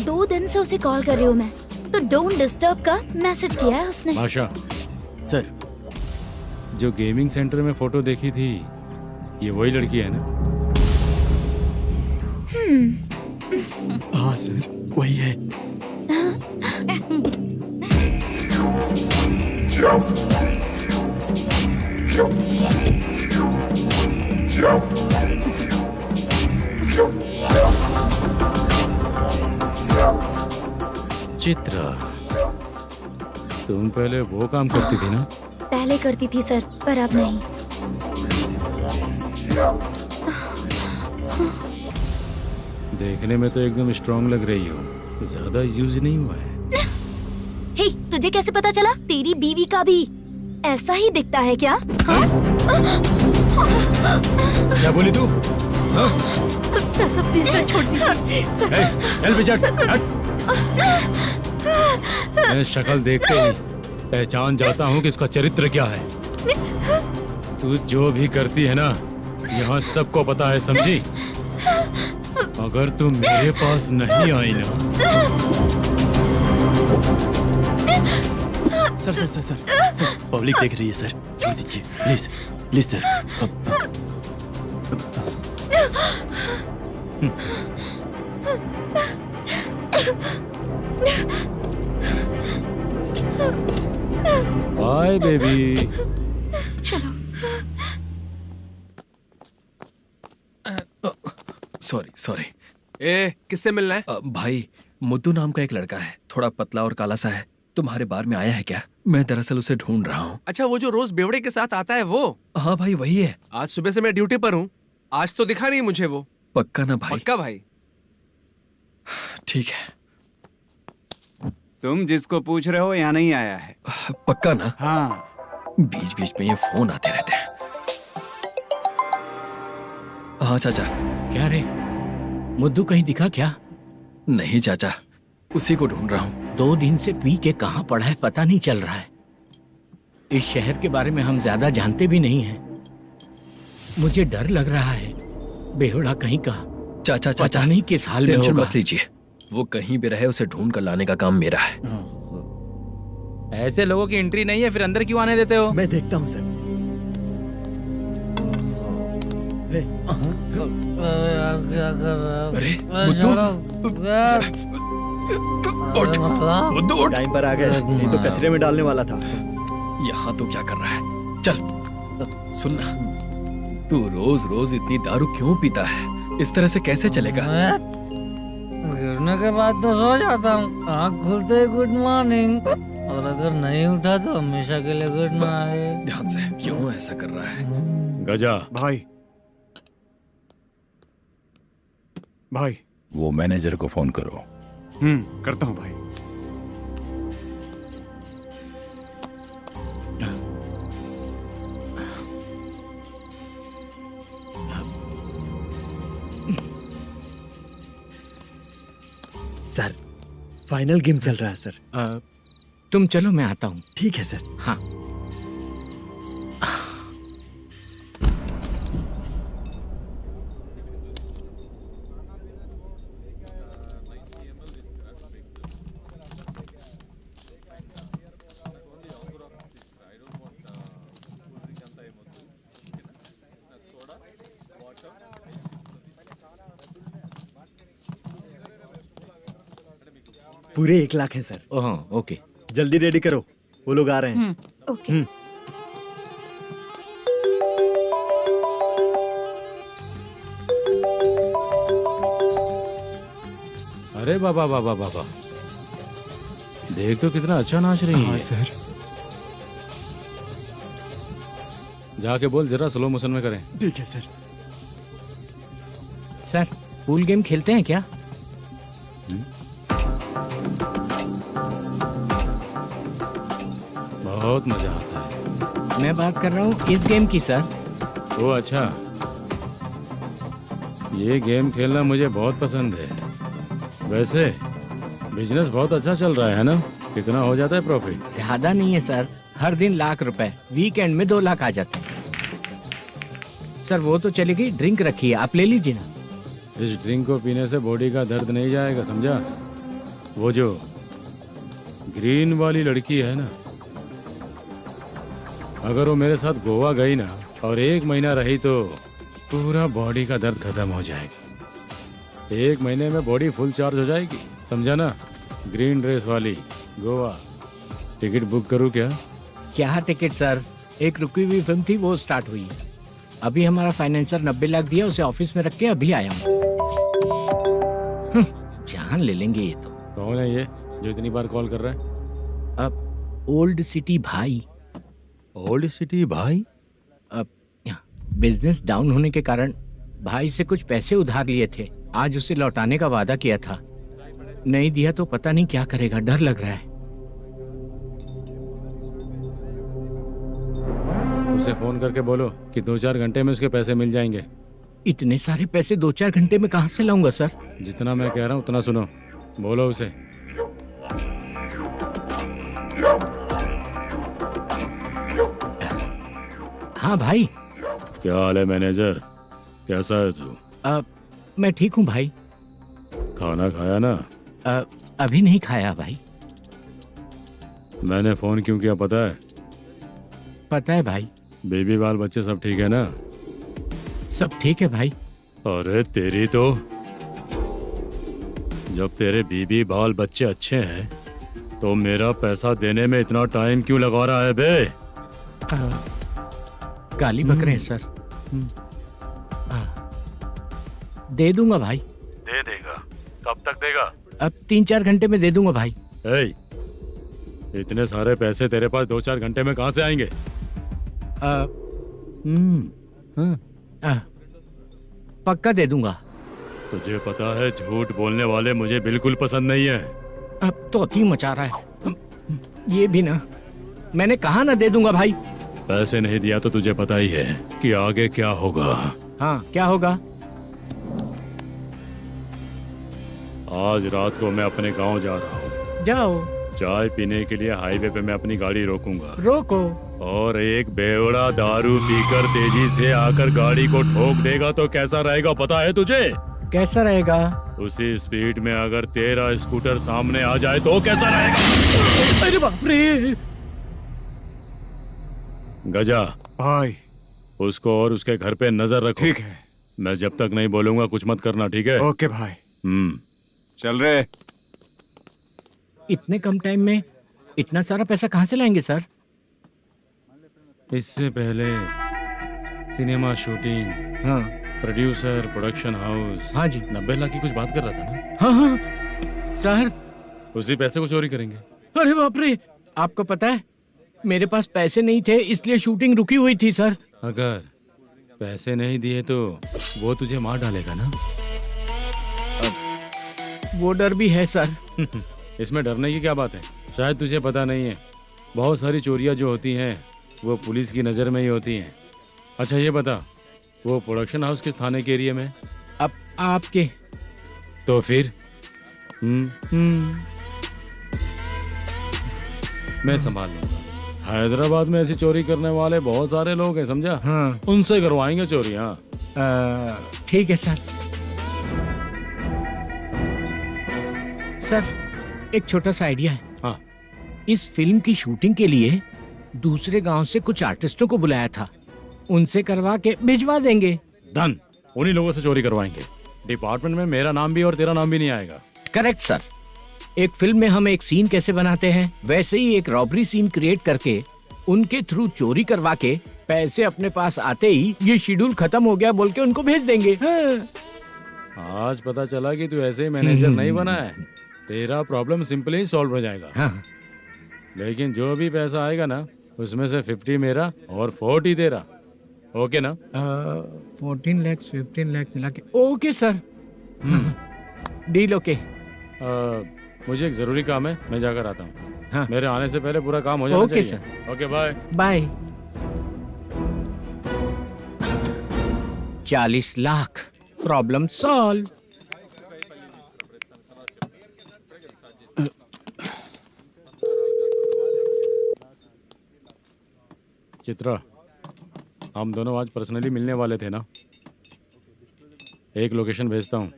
S5: 2 दिन से उसे कॉल कर रही हूँ मैं, तो डोंट डिस्टर्ब का मैसेज किया है उसने।
S8: माशा,
S9: सर
S8: जो गेमिंग सेंटर में फोटो देखी थी, ये वही लड़की है ना?
S4: हाँ सर, वही है।
S8: चित्रा, तुम पहले वो काम करती थी ना?
S5: पहले करती थी सर, पर अब नहीं।
S8: देखने में तो एकदम स्ट्रांग लग रही हो, ज्यादा यूज नहीं हुआ है।
S5: हे, तुझे कैसे पता चला? तेरी बीवी का भी ऐसा ही दिखता है क्या? हाँ?
S8: क्या बोली तू?
S6: सर प्लीज सर, छोड़ दीजिए।
S8: चल बेटा, मैं शक्ल देखते ही पहचान जाता हूँ कि इसका चरित्र क्या है। तू जो भी करती है ना, यहाँ सबको पता है, समझी? अगर तू मेरे पास नहीं आई ना।
S9: Sir sir sir sir sir public देख रही है सर, छोड़ दीजिए please please sir.
S8: Bye baby.
S6: चलो।
S11: Sorry sorry.
S12: ए, किससे मिलना है?
S11: भाई, मुद्दू नाम का एक लड़का है, थोड़ा पतला और काला सा है। तुम्हारे बार में आया है क्या? मैं दरअसल उसे ढूंढ रहा हूँ।
S12: अच्छा, वो जो रोज बेवड़े के साथ आता है वो?
S11: हाँ भाई, वही है।
S12: आज सुबह से मैं ड्यूटी पर हूँ, आज तो दिखा नहीं मुझे वो।
S11: पक्का ना भाई?
S12: पक्का भाई।
S11: ठीक है।
S7: तुम जिसको पूछ रहे हो यहाँ नहीं आया है?
S11: पक्का ना?
S7: हाँ।
S11: बीच बीच में ये फोन आते रहते हैं। हाँ चाचा।
S1: क्या रे, मुद्दू कहीं दिखा क्या?
S11: नहीं चाचा, उसी को ढूंढ रहा हूँ।
S1: 2 दिन से पी के कहाँ पड़ा है पता नहीं चल रहा है। इस शहर के बारे में हम ज्यादा जानते भी नहीं हैं। मुझे डर लग रहा है, बेहुड़ा कहीं का।
S11: चाचा चाचा,
S1: नहीं किस हाल में
S11: टेंशन
S1: होगा।
S11: मत लीजिए, वो कहीं भी रहे उसे ढूंढ कर लाने का काम मेरा है।
S13: ऐसे लोगों की एंट्री नहीं है, फिर अंदर क्यों आने देते हो?
S4: मैं देखता हूँ सर।
S11: अरे मुद्दू उठ।
S4: टाइम पर आ गए, नहीं तो कचरे में डालने वाला था।
S11: यहाँ तो क्या कर रहा है? चल सुनना, तू रोज रोज इतनी दारू क्यों पीता है? इस तरह से कैसे चलेगा?
S3: गिरने के बाद तो सो जाता हूँ, आँख खुलते ही गुड मॉर्निंग, और अगर नहीं उठा तो हमेशा के लिए गुड नाइट।
S11: ध्यान से, क्यों ऐसा कर रहा है?
S8: गजा
S7: भाई, भाई
S14: वो मैनेजर को फोन करो।
S7: करता हूँ भाई।
S4: सर, फाइनल गेम चल रहा है सर।
S1: तुम चलो, मैं आता हूँ।
S4: ठीक है सर।
S1: हाँ।
S4: पूरे 1 लाख हैं सर।
S1: ओह, ओके।
S4: जल्दी रेडी करो, वो लोग आ रहे हैं।
S6: ओके।
S8: अरे बाबा बाबा बाबा, देख तो कितना अच्छा नाच रही है।
S4: सर।
S8: जाके बोल जरा स्लो मोशन में करें।
S4: ठीक है सर।
S1: सर, पूल गेम खेलते हैं क्या?
S8: बहुत मजा आता है।
S1: मैं बात कर रहा हूँ इस गेम की सर।
S8: ओ अच्छा, ये गेम खेलना मुझे बहुत पसंद है। वैसे बिजनेस बहुत अच्छा चल रहा है ना? कितना हो जाता है प्रॉफिट?
S1: ज्यादा नहीं है सर, हर दिन लाख रुपए, वीकेंड में 2 लाख आ जाते हैं। सर वो तो चलेगी, ड्रिंक रखी है, आप ले लीजिए ना।
S8: इस ड्रिंक को पीने से बॉडी का दर्द नहीं जाएगा, समझा? वो जो ग्रीन वाली लड़की है ना, अगर वो मेरे साथ गोवा गई ना और 1 महीना रही तो पूरा बॉडी का दर्द खत्म हो जाएगा। 1 महीने में बॉडी फुल चार्ज हो जाएगी, समझा ना? ग्रीन ड्रेस वाली गोवा। टिकट बुक करूँ क्या?
S1: क्या टिकट सर, एक रुकी हुई फिल्म थी वो स्टार्ट हुई है। अभी हमारा फाइनेंसर 90 लाख दिया, उसे ऑफिस में रख के अभी आया हूँ। जान ले लेंगे ये तो।
S8: कौन है ये जो इतनी बार कॉल कर रहा है?
S1: अब ओल्ड सिटी भाई।
S8: ओल्ड सिटी भाई?
S1: अब बिजनेस डाउन होने के कारण भाई से कुछ पैसे उधार लिए थे, आज उसे लौटाने का वादा किया था। नहीं दिया तो पता नहीं क्या करेगा, डर लग रहा है।
S8: उसे फोन करके बोलो कि 2-4 घंटे में उसके पैसे मिल जाएंगे।
S1: इतने सारे पैसे 2-4 घंटे में कहाँ से लाऊंगा सर?
S8: जितना मैं कह रहा हूँ उतना सुनो, बोलो उसे।
S1: हाँ भाई।
S8: क्या हाल है मैनेजर, कैसा है तू?
S1: मैं ठीक हूँ भाई।
S8: खाना खाया ना?
S1: अभी नहीं खाया भाई।
S8: मैंने फोन क्यों किया पता है?
S1: पता है भाई।
S8: बेबी बाल बच्चे सब ठीक है ना?
S1: सब ठीक है भाई।
S8: अरे तेरी तो, जब तेरे बीबी बाल बच्चे अच्छे हैं तो मेरा पैसा देने में इतना टाइम क्यों लगा रहा है बे?
S1: गाली बक रहे हैं सर। दे दूंगा भाई।
S8: दे देगा? कब तक देगा?
S1: अब 3-4 घंटे में दे दूंगा भाई।
S8: इतने सारे पैसे तेरे पास 2-4 घंटे में कहाँ से आएंगे?
S1: पक्का दे दूंगा।
S8: तुझे पता है झूठ बोलने वाले मुझे बिल्कुल पसंद नहीं है।
S1: अब तोती मचा रहा है ये भी ना। मैंने कहा ना दे दूंगा भाई।
S8: पैसे नहीं दिया तो तुझे पता ही है कि आगे क्या होगा।
S1: हाँ क्या होगा?
S8: आज रात को मैं अपने गांव जा रहा हूँ।
S1: जाओ।
S8: चाय पीने के लिए हाईवे पे मैं अपनी गाड़ी रोकूंगा।
S1: रोको।
S8: और एक बेवड़ा दारू पीकर तेजी से आकर गाड़ी को ठोक देगा तो कैसा रहेगा पता है तुझे?
S1: कैसा रहेगा?
S8: उसी स्पीड में अगर तेरा स्कूटर सामने आ जाए तो कैसा रहेगा?
S1: अरे बाप रे।
S8: गजा
S7: भाई,
S8: उसको और उसके घर पे नजर रखो।
S7: ठीक है।
S8: मैं जब तक नहीं बोलूंगा कुछ मत करना, ठीक है?
S7: ओके भाई। चल रहे।
S1: इतने कम टाइम में इतना सारा पैसा कहाँ से लाएंगे सर?
S8: इससे पहले सिनेमा शूटिंग,
S1: हाँ,
S8: प्रोड्यूसर, प्रोडक्शन हाउस।
S1: हाँ जी।
S8: 90 लाख की कुछ बात कर रहा था ना?
S1: हाँ हाँ सर।
S8: उसी पैसे को चोरी करेंगे।
S1: अरे बाप रे, आपको पता है मेरे पास पैसे नहीं थे इसलिए शूटिंग रुकी हुई थी सर।
S8: अगर पैसे नहीं दिए तो वो तुझे मार डालेगा ना?
S1: वो डर भी है सर।
S8: इसमें डरने की क्या बात है? शायद तुझे पता नहीं है, बहुत सारी चोरियां जो होती हैं वो पुलिस की नज़र में ही होती हैं। अच्छा ये बता, वो प्रोडक्शन हाउस किस थाने के एरिया में?
S1: अब आपके।
S8: तो फिर मैं संभाल लूंगा। हैदराबाद में ऐसी चोरी करने वाले बहुत सारे लोग हैं, समझा?
S1: हाँ।
S8: उनसे करवाएंगे चोरी। हाँ
S1: ठीक है सर। सर एक छोटा सा आइडिया है।
S8: हाँ।
S1: इस फिल्म की शूटिंग के लिए दूसरे गांव से कुछ आर्टिस्टों को बुलाया था, उनसे करवा के भिजवा देंगे।
S8: डन, उन्हीं लोगों से चोरी करवाएंगे। डिपार्टमेंट में मेरा नाम भी और तेरा नाम भी नहीं आएगा।
S1: Correct sir. एक फिल्म में हम एक सीन कैसे बनाते हैं वैसे ही एक रॉबरी सीन क्रिएट करके उनके थ्रू चोरी करवा के पैसे अपने पास आते ही ये शेड्यूल खत्म हो गया बोल के उनको भेज देंगे।
S8: आज पता चला कि तू ऐसे ही मैनेजर नहीं बना है। तेरा प्रॉब्लम सिंपली ही सॉल्व हो जाएगा।
S1: हाँ।
S8: लेकिन जो भी पैसा आएगा ना उसमें से 50 मेरा और 40 तेरा। ओके ना?
S1: 14 लाख 15 लाख मिला के। Okay sir. Deal okay.
S8: मुझे एक जरूरी काम है, मैं जाकर आता हूँ।
S1: हाँ।
S8: मेरे आने से पहले पूरा काम हो जाना
S1: ओके
S8: चाहिए। Okay bye.
S1: Bye. 40 lakh, problem solve.
S8: Chitra, हम दोनों आज पर्सनली मिलने वाले थे ना? एक लोकेशन भेजता हूँ,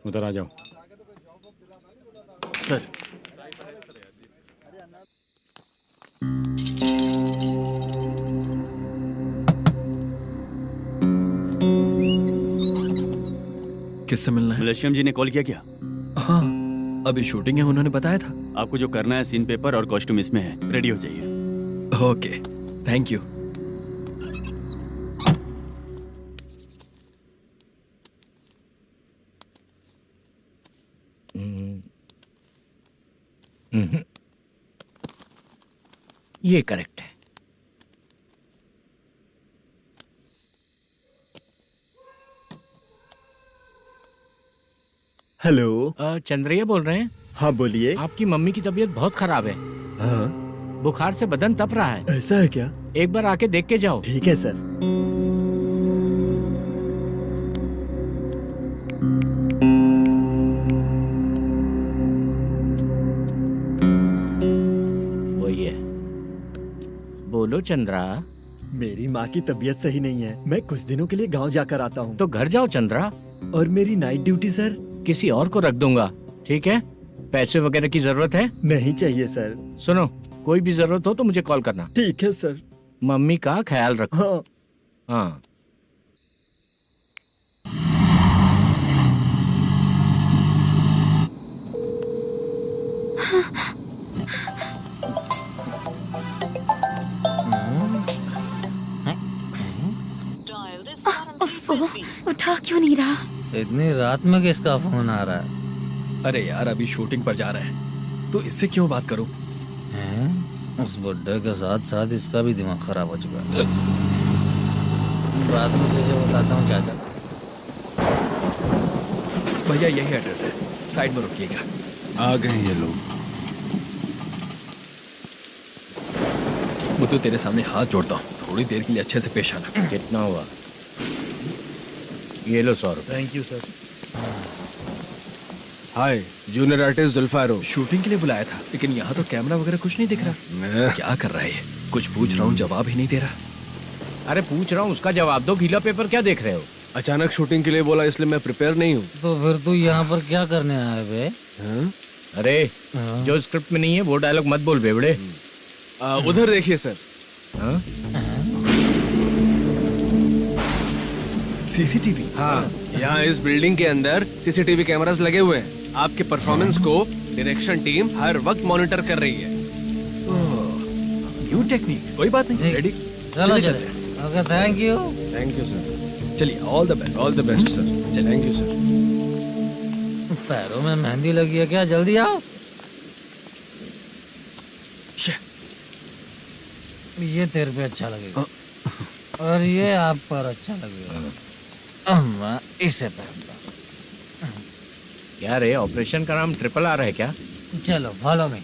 S8: उधर आ जाओ।
S9: सर,
S11: किससे मिलना है?
S9: मलेशियम जी ने कॉल किया क्या?
S11: हाँ, अभी शूटिंग है, उन्होंने बताया था।
S9: आपको जो करना है, सीन पेपर और कॉस्ट्यूम इसमें है, रेडी हो जाइए।
S11: Okay, thank you.
S1: ये करेक्ट है।
S4: हेलो।
S1: चंद्रैया बोल रहे हैं?
S4: हाँ बोलिए।
S1: आपकी मम्मी की तबीयत बहुत खराब है।
S4: हाँ।
S1: बुखार से बदन तप रहा है।
S4: ऐसा है क्या?
S1: एक बार आके देख के जाओ।
S4: ठीक है सर।
S1: वही है। बोलो चंद्रा।
S4: मेरी माँ की तबीयत सही नहीं है, मैं कुछ दिनों के लिए गांव जाकर आता हूँ।
S1: तो घर जाओ चंद्रा।
S4: और मेरी नाइट ड्यूटी सर?
S1: किसी और को रख दूंगा, ठीक है? पैसे वगैरह की जरूरत है?
S4: नहीं चाहिए सर।
S1: सुनो, कोई भी जरूरत हो तो मुझे कॉल करना।
S4: ठीक है सर।
S1: मम्मी का ख्याल रखो।
S4: हाँ।
S1: हाँ।
S5: उठा क्यों नहीं रहा?
S3: इतनी रात में किसका फोन आ रहा है?
S11: अरे यार, अभी शूटिंग पर जा रहे हैं, तो इससे क्यों बात करूं?
S3: उस बुड्ढे के साथ साथ इसका भी दिमाग खराब हो चुका है। रात में तुझे बताता हूँ चाचा।
S11: भैया यही एड्रेस है, साइड में रुकिएगा।
S12: आ गए ये लोग।
S11: मुझे तेरे सामने हाथ जोड़ता हूँ, थोड़ी देर के लिए अच्छे से पेश आना।
S1: कितना हुआ? ये लो 100 रुपए।
S2: Thank you sir.
S12: Hi, junior artist Zulfar हो।
S11: शूटिंग के लिए बुलाया था, लेकिन यहाँ तो कैमरा वगैरह कुछ नहीं दिख रहा। क्या कर रहा है ये? कुछ पूछ रहा हूँ, जवाब ही नहीं दे रहा।
S1: अरे पूछ रहा हूँ, उसका जवाब दो। गीला पेपर क्या देख रहे हो?
S12: अचानक शूटिंग के लिए बोला, इसलिए मैं प्रिपेयर नहीं हूँ।
S3: तो फिर तू यहाँ पर क्या करने आया बे?
S1: अरे जो स्क्रिप्ट में नहीं है वो डायलॉग मत बोल बेवड़े।
S12: उधर देखिए सर।
S11: सीसीटीवी?
S12: हाँ, यहाँ इस बिल्डिंग के अंदर सीसीटीवी कैमरास लगे हुए हैं। आपके परफॉर्मेंस को डायरेक्शन टीम हर वक्त मॉनिटर कर रही है।
S11: न्यू टेक्निक, कोई बात नहीं। रेडी?
S3: चलो चले। Okay, thank you.
S12: Thank you sir.
S11: चलिए, all the best.
S12: All the best sir. Thank you sir.
S3: पैरों में मेहंदी लगी है क्या? जल्दी आओ। ये तेरे पे अच्छा लगेगा और ये आप पर अच्छा लगेगा। मैं इसे पहनता।
S1: क्या रे, ऑपरेशन का नाम ट्रिपल आर है क्या?
S3: चलो फॉलो मी।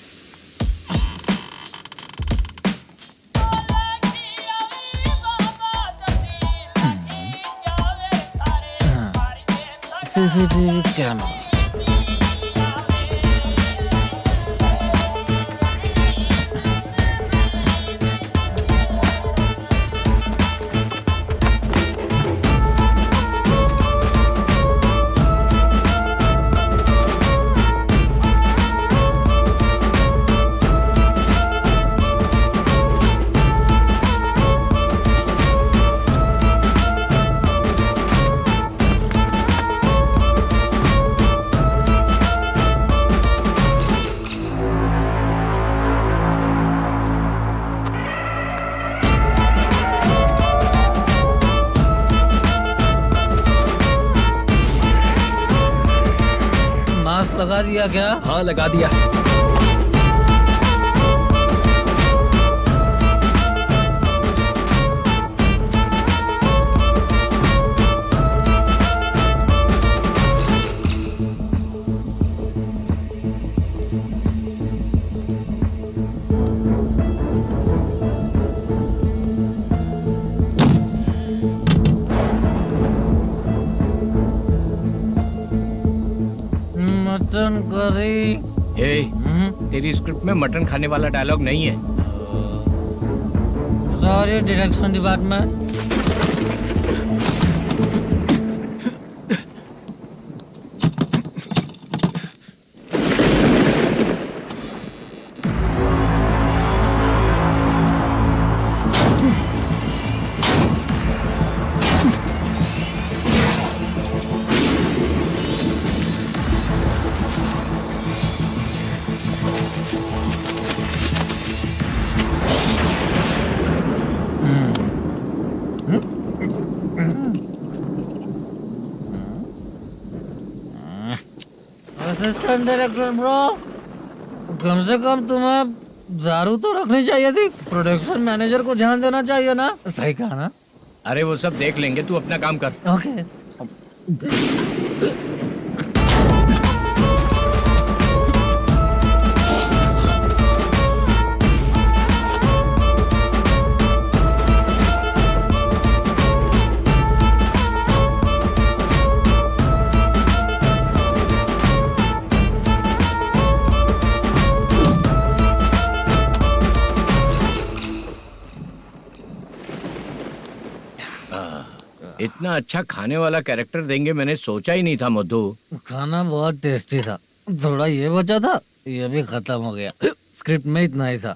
S3: CCTV camera. लगा दिया क्या?
S11: हाँ, लगा दिया।
S3: Mutton curry.
S1: तेरी स्क्रिप्ट में मटन खाने वाला डायलॉग नहीं है।
S3: Sorry direction department. Assistant director bro, कम से कम तुम्हें दारू तो रखनी चाहिए थी। प्रोडक्शन मैनेजर को ध्यान देना चाहिए ना। सही कहा ना?
S1: अरे वो सब देख लेंगे, तू अपना काम कर।
S3: ओके।
S1: इतना अच्छा खाने वाला कैरेक्टर देंगे मैंने सोचा ही नहीं था मधु।
S3: खाना बहुत टेस्टी था। थोड़ा ये बचा था, ये भी खत्म हो गया। स्क्रिप्ट में इतना ही था।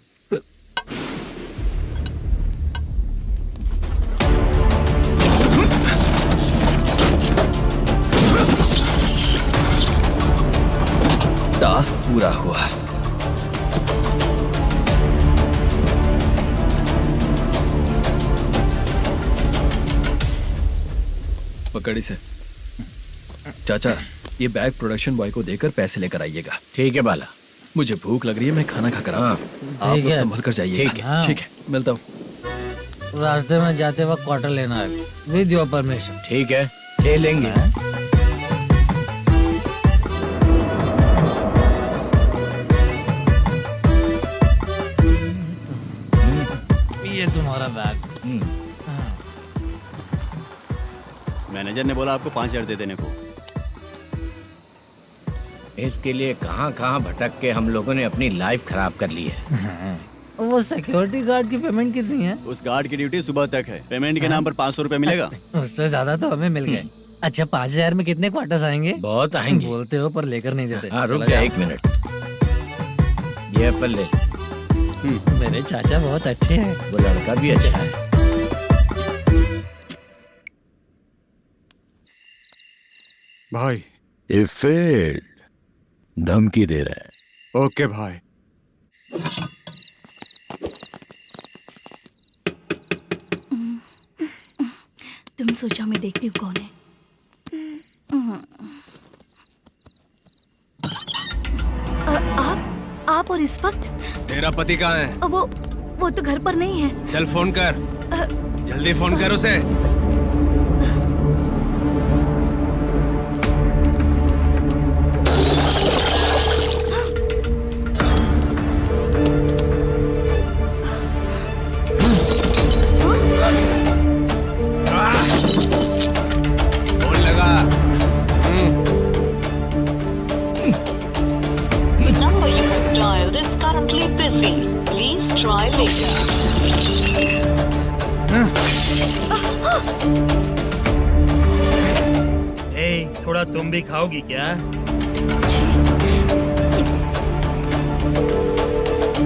S11: टास्क पूरा हुआ। पकड़ी से चाचा, ये बैग प्रोडक्शन बॉय को देकर पैसे लेकर आइएगा।
S1: ठीक है बाला।
S11: मुझे भूख लग रही है, मैं खाना खाकर आता हूँ। आप लोग संभल कर जाइए।
S1: ठीक है।
S11: ठीक है, मिलता हूँ।
S3: रास्ते में जाते वक्त क्वार्टर लेना है, विद योर परमिशन।
S1: ठीक है, ले लेंगे।
S3: ये तुम्हारा बैग।
S9: मैनेजर ने बोला आपको 5,000 दे देने को।
S1: इसके लिए कहाँ कहाँ भटक के हम लोगों ने अपनी लाइफ खराब कर ली है।
S3: वो सिक्योरिटी गार्ड की पेमेंट कितनी है?
S9: उस गार्ड की ड्यूटी सुबह तक है। पेमेंट के नाम पर 500 रुपए मिलेगा।
S3: उससे ज्यादा तो हमें मिल गए। अच्छा, 5,000 में कितने क्वार्टर्स आएंगे?
S1: बहुत आएंगे।
S3: बोलते हो पर लेकर नहीं देते।
S1: हाँ, रुक जा 1 मिनट। ये एप्पल ले।
S3: मेरे चाचा बहुत अच्छे हैं।
S1: वो लड़का भी अच्छा है।
S7: भाई
S14: ये फेल्ड धमकी दे रहा है।
S7: ओके भाई।
S6: तुम सोचो मैं देखती हूँ कौन है। आप और इस वक्त
S12: तेरा पति कहाँ है?
S6: वो तो घर पर नहीं है।
S12: चल फोन कर, जल्दी फोन कर उसे। फोन लगा।
S15: number you have dialed is currently busy. Please try later.
S2: थोड़ा तुम भी खाओगी क्या?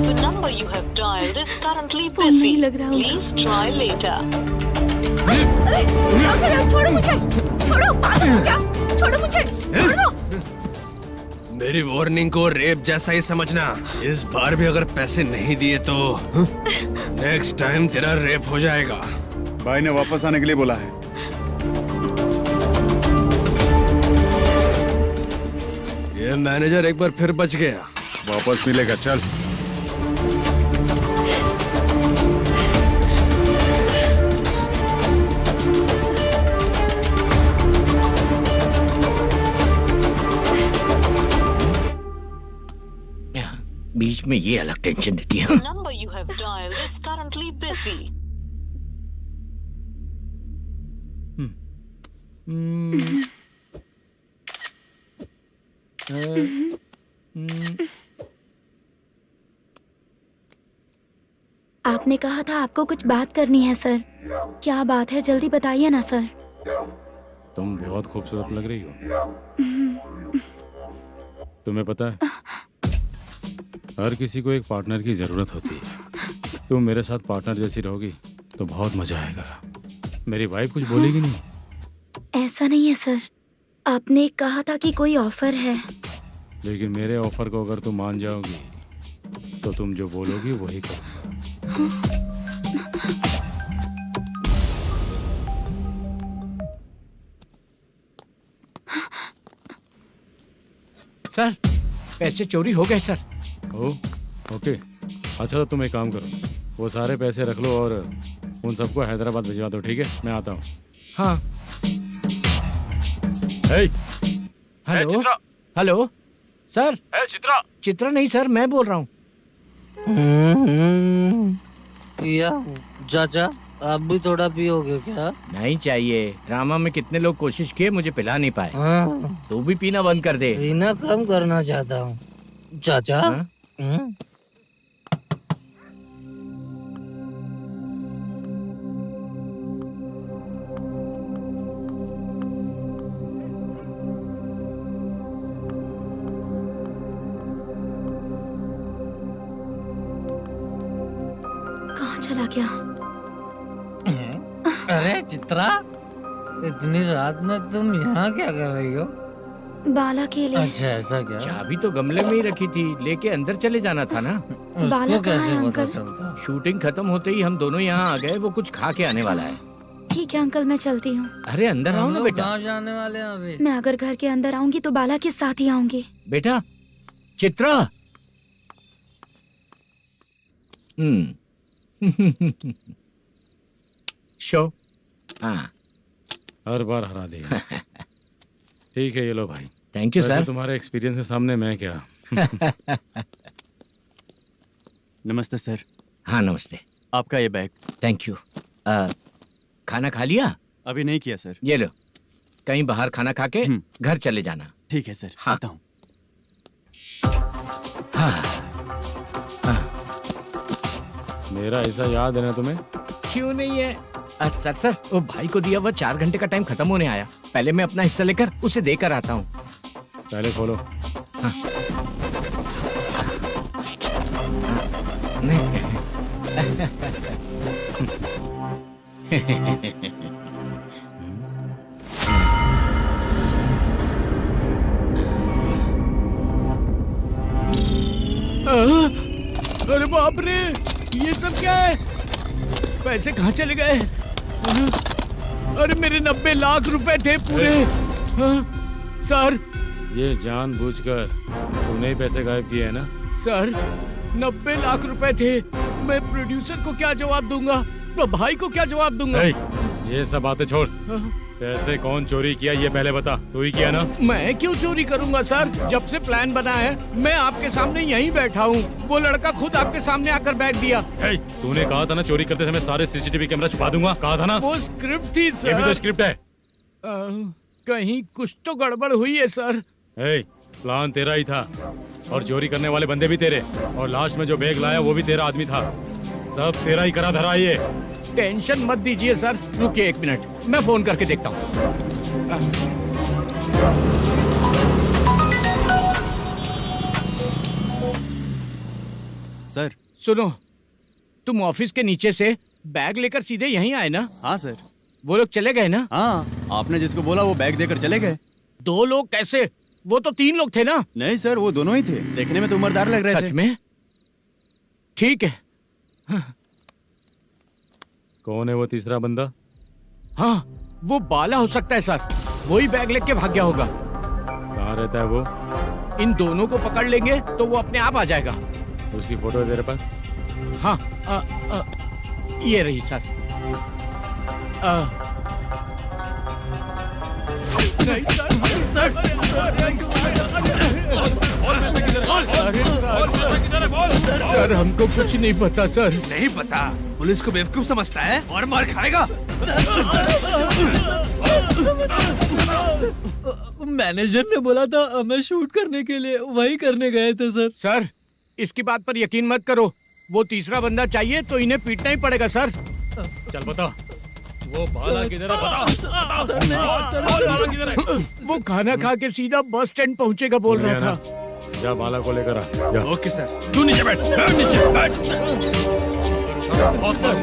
S15: The number you have dialed is currently
S6: phone नहीं
S15: busy.
S6: लग रहा
S15: Please try later.
S6: अरे क्या कर रहे हो? छोड़ो मुझे, छोड़ो, पागल हो क्या? छोड़ो मुझे, छोड़ो।
S12: मेरी वार्निंग को रेप जैसा ही समझना। इस बार भी अगर पैसे नहीं दिए तो नेक्स्ट टाइम तेरा रेप हो जाएगा।
S7: भाई ने वापस आने के लिए बोला है।
S12: ये मैनेजर एक बार फिर बच गया।
S7: वापस मिलेगा, चल।
S1: बीच में ये अलग टेंशन देती है।
S15: The number you have dialed is currently busy.
S5: आपने कहा था आपको कुछ बात करनी है सर। क्या बात है, जल्दी बताइए ना सर।
S8: तुम बहुत खूबसूरत लग रही हो। तुम्हें पता है, हर किसी को एक पार्टनर की जरूरत होती है। तुम मेरे साथ पार्टनर जैसी रहोगी तो बहुत मजा आएगा। मेरी वाइफ कुछ बोलेगी नहीं?
S5: ऐसा नहीं है सर, आपने कहा था कि कोई ऑफर है।
S8: लेकिन मेरे ऑफर को अगर तुम मान जाओगी तो तुम जो बोलोगी वही करूँगा।
S1: सर, पैसे चोरी हो गए सर।
S8: ओके, अच्छा तो तुम एक काम करो, वो सारे पैसे रख लो और उन सबको हैदराबाद भिजवा दो, ठीक है? मैं आता हूँ।
S1: हाँ। Hello hello sir.
S2: Chitra?
S1: Chitra नहीं सर, मैं बोल रहा हूँ।
S3: या चाचा, आप भी थोड़ा पियोगे क्या?
S1: नहीं चाहिए। ड्रामा में कितने लोग कोशिश किए, मुझे पिला नहीं पाए। तू भी पीना बंद कर दे।
S3: पीना कम करना चाहता हूँ चाचा।
S5: कहाँ चला गया?
S3: अरे चित्रा, इतनी रात में तुम यहाँ क्या कर रही हो?
S5: बाला के लिए।
S3: अच्छा ऐसा क्या?
S1: चाबी तो गमले में ही रखी थी, लेके अंदर चले जाना था ना।
S5: बाला
S3: उसको
S5: कहाँ है
S3: कैसे पता
S5: अंकल?
S3: चलता?
S1: शूटिंग खत्म होते ही हम दोनों यहाँ आ गए। वो कुछ खा के आने वाला है।
S5: ठीक है अंकल, मैं चलती हूँ।
S1: अरे अंदर आओ
S3: हम
S1: ना
S3: लोग
S1: बेटा।
S3: कहाँ जाने वाले हैं अभी?
S5: मैं अगर घर के अंदर आऊंगी तो बाला के साथ ही आऊंगी।
S1: बेटा, चित्रा। शो। हाँ,
S8: हर बार हरा देगा। ठीक है, ये लो भाई।
S1: थैंक यू
S8: वैसे
S1: सर।
S8: तुम्हारे एक्सपीरियंस के सामने मैं क्या।
S9: नमस्ते सर।
S1: हाँ नमस्ते।
S9: आपका ये बैग।
S1: Thank you. खाना खा लिया?
S9: अभी नहीं किया सर।
S1: ये लो, कहीं बाहर खाना खा के घर चले जाना।
S9: ठीक है सर।
S1: हाँ।
S9: आता हूँ।
S1: हाँ।
S8: मेरा ऐसा याद है ना तुम्हें?
S1: क्यों नहीं है? सर सर, वो भाई को दिया हुआ 4 घंटे का टाइम खत्म होने आया। पहले मैं अपना हिस्सा लेकर उसे देकर आता हूँ।
S8: पहले खोलो।
S1: हाँ। अरे बाप रे, ये सब क्या है? पैसे कहाँ चले गए? अरे मेरे 90 लाख रुपए थे पूरे। सर,
S8: ये जानबूझकर तूने ही पैसे गायब किए हैं ना?
S1: सर 90 लाख रुपए थे। मैं प्रोड्यूसर को क्या जवाब दूंगा, तो भाई को क्या जवाब दूंगा?
S8: ये सब बातें छोड़। पैसे कौन चोरी किया ये पहले बता। तू ही किया ना?
S1: मैं क्यों चोरी करूंगा सर? जब से प्लान बना है मैं आपके सामने यहीं बैठा हूँ। वो लड़का खुद आपके सामने आकर बैग दिया।
S8: तूने कहा था ना चोरी करते समय सारे सीसीटीवी कैमरा छुपा दूंगा, कहा था ना?
S1: वो स्क्रिप्ट थी सर।
S8: ये भी तो स्क्रिप्ट है।
S1: कहीं कुछ तो गड़बड़ हुई है सर।
S8: प्लान तेरा ही था और चोरी करने वाले बंदे भी तेरे, और लास्ट में जो बैग लाया वो भी तेरा आदमी था। सब तेरा ही करा धरा। ये
S1: टेंशन मत दीजिए सर। रुकिए 1 मिनट, मैं फोन करके देखता हूँ।
S9: सर
S1: सुनो, तुम ऑफिस के नीचे से बैग लेकर सीधे यहीं आए ना?
S9: हाँ सर।
S1: वो लोग चले गए ना?
S9: हाँ, आपने जिसको बोला वो बैग देकर चले गए।
S1: 2 लोग कैसे? वो तो 3 लोग थे ना?
S9: नहीं सर, वो दोनों ही थे। देखने में तो उम्रदार लग रहे थे।
S1: सच में? ठीक है।
S8: कौन है वो तीसरा बंदा?
S1: हाँ, वो बाला हो सकता है सर। वही बैग लेके भाग गया होगा।
S8: कहाँ रहता है वो?
S1: इन दोनों को पकड़ लेंगे तो वो अपने आप आ जाएगा।
S8: उसकी फोटो है तेरे पास?
S1: हाँ, ये रही सर। नहीं सर, हमको कुछ नहीं पता सर।
S12: नहीं पता? पुलिस को बेवकूफ समझता है और मार खाएगा।
S3: मैनेजर ने बोला था हमें शूट करने के लिए, वही करने गए थे सर।
S1: सर इसकी बात पर यकीन मत करो, वो तीसरा बंदा चाहिए तो इन्हें पीटना ही पड़ेगा सर।
S8: चल बता, वो बाला किधर है? बता।
S1: बाला किधर है? वो खाना खा के सीधा बस स्टैंड पहुंचेगा बोल रहा था।
S8: जा बाला को लेकर आ। जा।
S12: Okay sir.
S8: तू नीचे बैठ, नीचे बैठ। बहुत सर।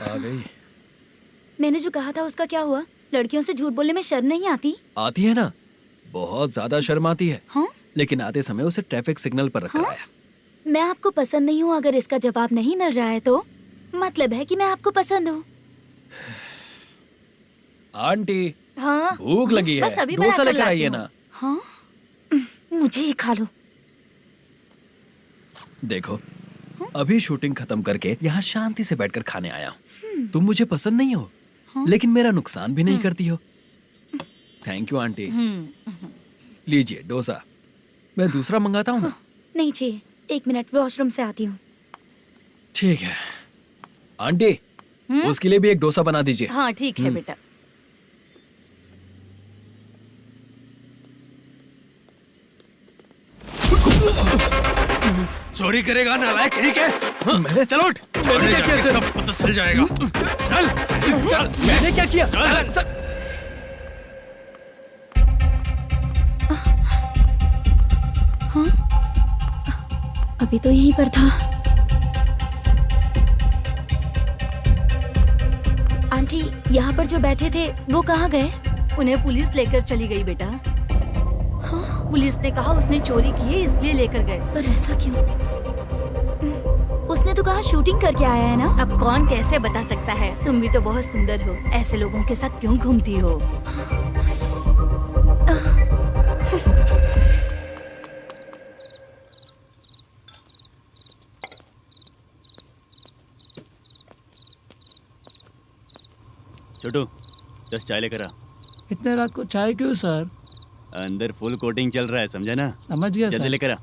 S11: आ गई।
S5: मैंने जो कहा था उसका क्या हुआ? लड़कियों से झूठ बोलने में शर्म नहीं आती?
S11: आती है ना, बहुत ज्यादा शर्म आती है।
S5: हाँ?
S11: लेकिन आते समय उसे ट्रैफिक सिग्नल पर रखा
S5: हाँ?
S11: है।
S5: मैं आपको पसंद नहीं हूँ अगर इसका जवाब नहीं मिल रहा है तो मतलब है कि मैं आपको पसंद हूँ।
S11: आंटी
S5: हाँ?
S11: भूख लगी है,
S5: बस अभी
S11: डोसा
S5: बनाकर
S11: लेकर
S5: लाती
S11: आइए
S5: हूँ।
S11: ना।
S5: हाँ? मुझे ही खा लो।
S11: देखो अभी शूटिंग खत्म करके यहाँ शांति से बैठकर खाने आया हूँ। तुम मुझे पसंद नहीं हो, लेकिन मेरा नुकसान भी नहीं करती हो। Thank you aunty. लीजिए डोसा। मैं दूसरा मंगाता हूँ ना?
S5: नहीं चाहिए, 1 मिनट वॉशरूम से आती हूँ।
S11: ठीक है आंटी, उसके लिए भी एक डोसा बना दीजिए।
S6: हाँ ठीक है बेटा।
S12: चोरी करेगा नालायक कहीं के? हाँ, चल उठ।
S11: मैंने क्या किया सर?
S12: सब पता चल जाएगा। चल।
S11: सर मैंने क्या किया? सर
S5: हाँ? अभी तो यहीं पर था। आंटी यहाँ पर जो बैठे थे वो कहाँ गए?
S6: उन्हें पुलिस लेकर चली गई बेटा।
S5: हाँ?
S6: पुलिस ने कहा उसने चोरी की है इसलिए लेकर गए।
S5: पर ऐसा क्यों? उसने तो कहा शूटिंग करके आया है ना।
S6: अब कौन कैसे बता सकता है? तुम भी तो बहुत सुंदर हो, ऐसे लोगों के साथ क्यों घूमती हो?
S9: छोटू 10 चाय लेकर आ।
S3: इतने रात को चाय क्यों सर?
S9: अंदर फुल कोटिंग चल रहा है, समझा ना?
S3: समझ गया
S9: जल्दी
S3: सर।
S9: लेकर आ।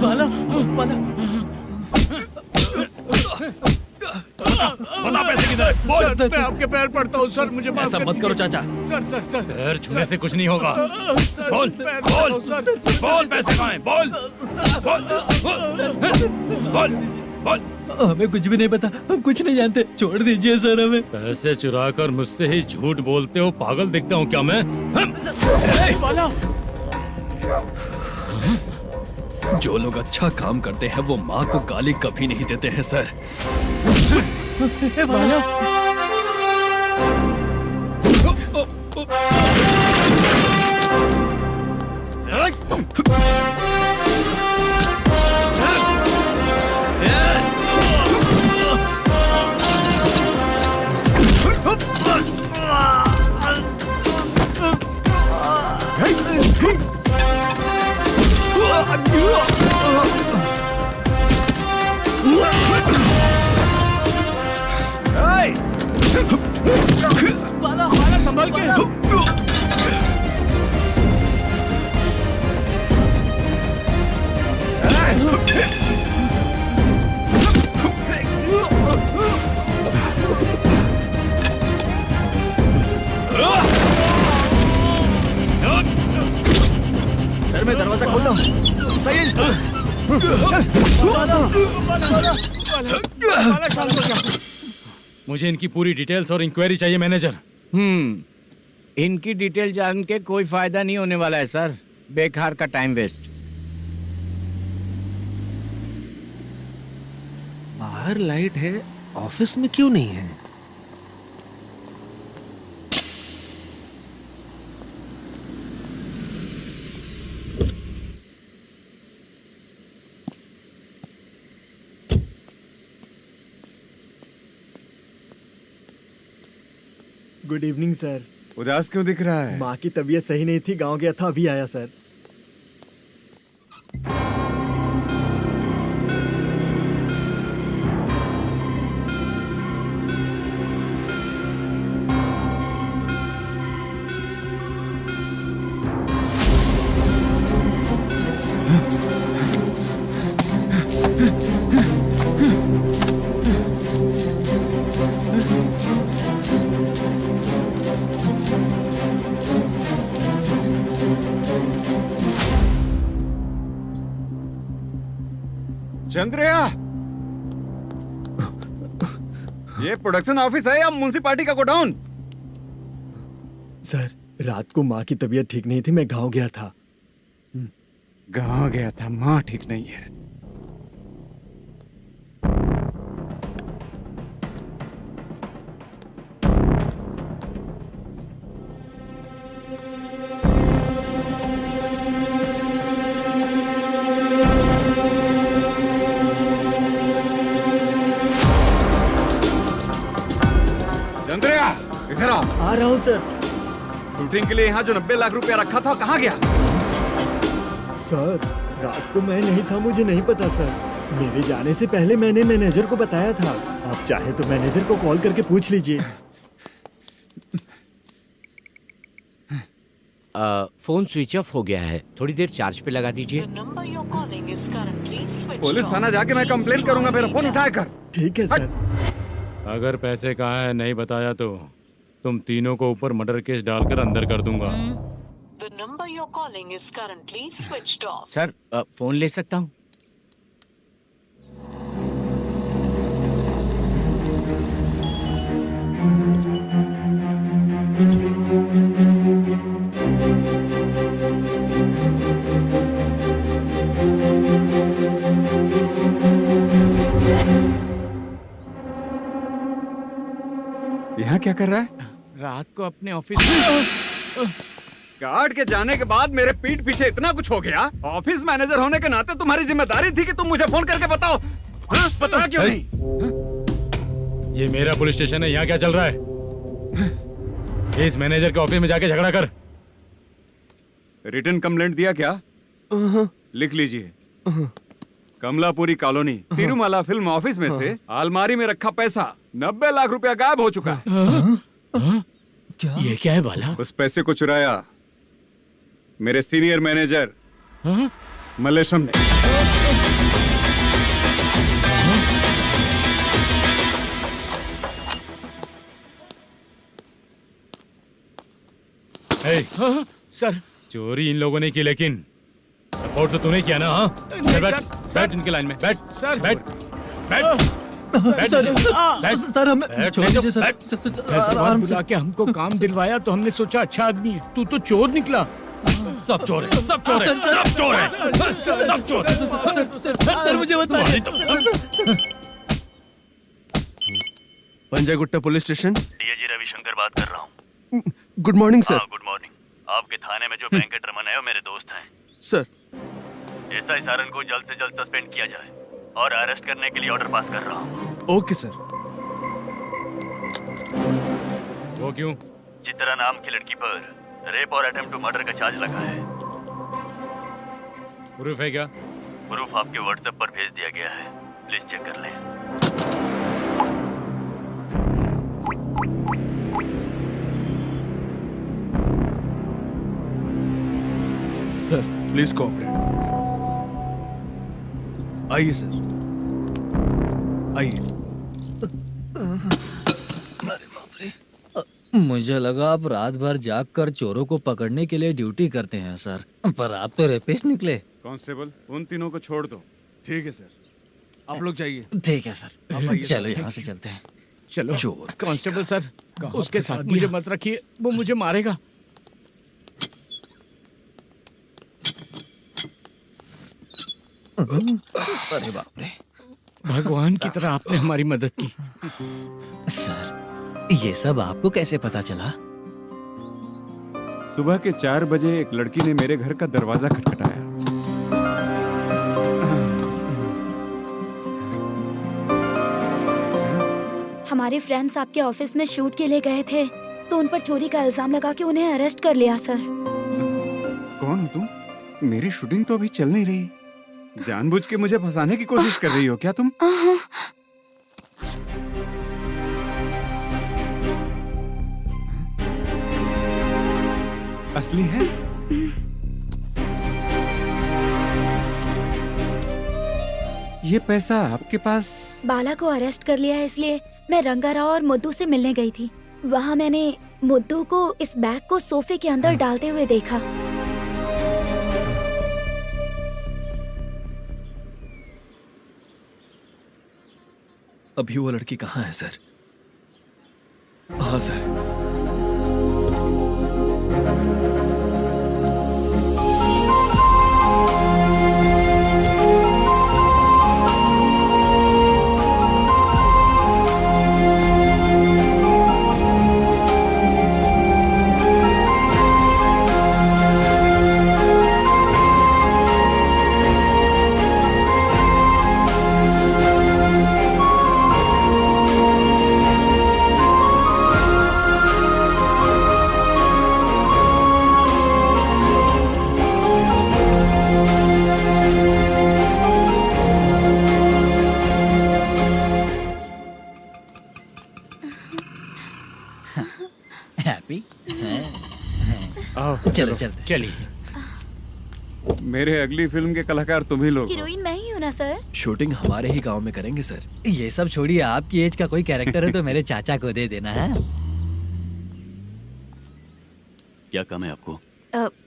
S3: बाला बाला
S8: बता पैसे किधर है? बोल।
S1: सर मैं आपके पैर पड़ता हूँ सर, मुझे माफ
S11: ऐसा
S1: कर
S11: मत करो
S1: दीजिए।
S11: चाचा।
S1: सर सर सर
S8: पैर छूने से कुछ नहीं होगा।
S1: सर,
S8: बोल
S1: पैर
S8: बोल
S1: पड़ता हूँ, सर।
S8: बोल, पैसे कहाँ हैं? बोल बोल बोल बोल।
S3: हमें कुछ भी नहीं पता, हम कुछ नहीं जानते, छोड़ दीजिए सर हमें।
S8: पैसे चुरा कर मुझसे ही झूठ बोलते हो, पागल दिखता हूँ क्या मैं?
S11: जो लोग अच्छा काम करते हैं वो माँ को गाली कभी नहीं देते हैं सर।
S1: बाला संभाल के।
S4: सर मैं दरवाजा खोलता हूँ। सही है।
S8: मुझे इनकी पूरी डिटेल्स और इंक्वायरी चाहिए मैनेजर।
S1: इनकी डिटेल जान के कोई फायदा नहीं होने वाला है सर, बेकार का टाइम वेस्ट।
S12: बाहर लाइट है, ऑफिस में क्यों नहीं है?
S4: Good evening sir.
S7: उदास क्यों दिख रहा है?
S4: माँ की तबीयत सही नहीं थी, गांव गया था, अभी आया सर।
S7: चंद्रया, ये प्रोडक्शन ऑफिस है या म्युनिसिपालिटी का गोडाउन?
S4: सर, रात को माँ की तबीयत ठीक नहीं थी, मैं गांव गया था।
S7: गांव गया था, माँ ठीक नहीं है। चंद्रया, इधर आओ।
S4: आ रहा हूँ सर।
S7: शूटिंग के लिए यहाँ जो 90 लाख रुपया रखा था, कहाँ गया?
S4: सर, रात को मैं नहीं था, मुझे नहीं पता सर। मेरे जाने से पहले मैंने मैनेजर को बताया था। आप चाहे तो मैनेजर को कॉल करके पूछ लीजिए।
S1: फोन स्विच ऑफ हो गया है, थोड़ी देर चार्ज पे लगा दीजिए।
S7: पुलिस थाना जाके मैं कंप्लेंट करूंगा, मेरा फोन उठाया कर।
S4: ठीक है सर।
S8: अगर पैसे कहाँ है नहीं बताया तो तुम तीनों को ऊपर मर्डर केस डालकर अंदर कर दूंगा।
S15: The number you're calling is currently switched off.
S1: Sir, phone ले सकता हूँ?
S7: यहाँ क्या कर रहा है?
S1: रात को अपने ऑफिस
S7: गार्ड के जाने के बाद मेरे पीठ पीछे इतना कुछ हो गया। ऑफिस मैनेजर होने के नाते तुम्हारी जिम्मेदारी थी कि तुम मुझे फोन करके बताओ। हाँ? पता क्यों नहीं?
S8: ये मेरा पुलिस स्टेशन है, यहाँ क्या चल रहा है? इस मैनेजर के ऑफिस में जाके झगड़ा कर।
S7: रिटन कंप्लेंट दिया क्या? लिख लीजिए। Kamalapuri colony, Tirumala film office में से अलमारी में रखा पैसा 90 लाख रुपया गायब हो चुका है।
S1: क्या? ये क्या है बाला?
S7: उस पैसे को चुराया मेरे सीनियर मैनेजर मलेशम ने।
S1: सर,
S8: चोरी इन लोगों ने की, लेकिन सपोर्ट तो तूने किया ना? हाँ, बैठ इनकी लाइन में, बैठ सर, बैठ बैठ
S4: सर, हमें छोड़ दीजिए सर।
S1: आराम बुला के हमको काम दिलवाया तो हमने सोचा अच्छा आदमी है, तू तो चोर निकला।
S8: सब चोर है, सब चोर है, सब चोर है, सब चोर है।
S3: सर, मुझे बताइए।
S12: Panjagutta police station,
S9: DIG Ravishankar बात कर रहा हूँ।
S12: Good morning sir.
S9: Good morning. आपके थाने में जो वेंकट रमन है वो मेरे दोस्त हैं।
S12: सर,
S9: एसआई सारन को जल्द से जल्द सस्पेंड किया जाए और अरेस्ट करने के लिए ऑर्डर पास कर रहा हूँ।
S12: Okay sir.
S8: वो क्यों?
S9: चित्रा नाम की लड़की पर रेप और अटेम्प्ट टू मर्डर का चार्ज लगा है।
S8: प्रूफ है क्या?
S9: प्रूफ आपके व्हाट्सएप पर भेज दिया गया है, प्लीज चेक कर लें।
S12: Sir, please cooperate. आइए सर, आइए।
S3: मुझे लगा आप रात भर जाग कर चोरों को पकड़ने के लिए ड्यूटी करते हैं सर, पर आप तो रेपिस्ट निकले।
S7: कांस्टेबल, उन तीनों को छोड़ दो।
S12: ठीक है सर, आप लोग जाइए।
S3: ठीक है सर, चलो यहाँ से चलते हैं।
S1: चलो
S3: चोर
S1: कांस्टेबल सर, उसके साथ मुझे मत रखिए, वो मुझे मारेगा।
S3: अरे बाप रे,
S1: भगवान की तरह आपने हमारी मदद की।
S3: सर, ये सब आपको कैसे पता चला?
S7: सुबह के 4 बजे एक लड़की ने मेरे घर का दरवाजा खटखटाया।
S5: हमारे फ्रेंड्स आपके ऑफिस में शूट के लिए गए थे, तो उन पर चोरी का इल्जाम लगा के उन्हें अरेस्ट कर लिया सर।
S7: कौन हो तुम? मेरी शूटिंग तो अभी चल नहीं रही। जानबूझ के मुझे फंसाने की कोशिश कर रही हो क्या तुम? असली है? ये पैसा आपके पास?
S5: बाला को अरेस्ट कर लिया है, इसलिए मैं रंगाराव और मुद्दू से मिलने गई थी। वहाँ मैंने मुद्दू को इस बैग को सोफे के अंदर डालते हुए देखा।
S11: अभी वो लड़की कहाँ है सर? हाँ सर।
S3: हैप्पी?
S7: आओ
S3: चलो चलते।
S1: चलिए।
S7: मेरे अगली फिल्म के कलाकार तुम ही लोग हो।
S5: हीरोइन मैं ही हूँ ना सर।
S11: शूटिंग हमारे ही गांव में करेंगे सर।
S3: ये सब छोड़िए, आपकी एज का कोई कैरेक्टर है तो मेरे चाचा को दे देना है।
S9: क्या काम है आपको?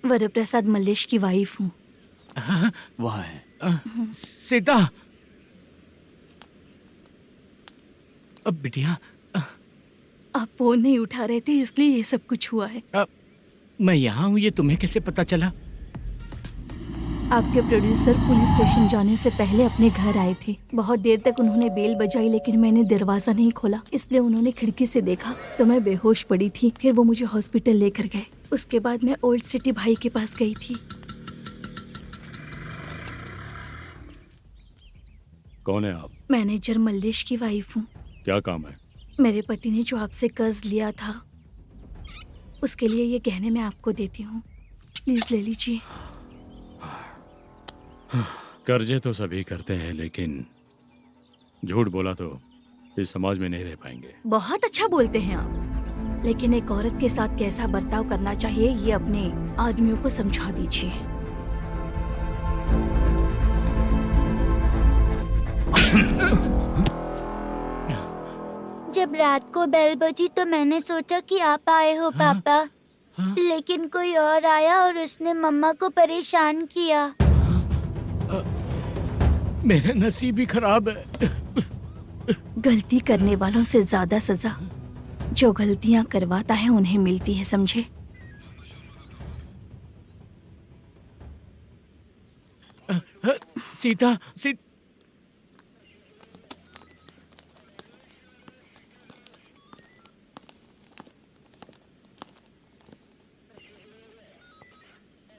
S6: वरप्रसाद मल्लेश की वाइफ हूँ।
S9: वहाँ है।
S1: सीता। अब बिटिया
S6: आप फोन नहीं उठा रहे थे इसलिए ये सब कुछ हुआ है।
S1: मैं यहाँ हूँ, ये तुम्हें कैसे पता चला?
S6: आपके प्रोड्यूसर पुलिस स्टेशन जाने से पहले अपने घर आए थे। बहुत देर तक उन्होंने बेल बजाई लेकिन मैंने दरवाजा नहीं खोला, इसलिए उन्होंने खिड़की से देखा तो मैं बेहोश पड़ी थी। फिर वो मुझे हॉस्पिटल लेकर गए। उसके बाद मैं ओल्ड सिटी भाई के पास गई थी।
S8: कौन है आप?
S6: मैनेजर मल्लेश की वाइफ हूँ।
S8: क्या काम है?
S6: मेरे पति ने जो आपसे कर्ज लिया था उसके लिए ये गहने मैं आपको देती हूँ, प्लीज ले लीजिए।
S8: कर्जे तो सभी करते हैं, लेकिन झूठ बोला तो इस समाज में नहीं रह पाएंगे।
S6: बहुत अच्छा बोलते हैं आप, लेकिन एक औरत के साथ कैसा बर्ताव करना चाहिए ये अपने आदमियों को समझा दीजिए।
S5: जब रात को बेल बजी तो मैंने सोचा कि आप आए हो पापा। लेकिन कोई और आया और उसने मम्मा को परेशान किया।
S1: मेरा नसीब ही खराब है।
S6: गलती करने वालों से ज्यादा सजा जो गलतियां करवाता है उन्हें मिलती है, समझे?
S1: सीता,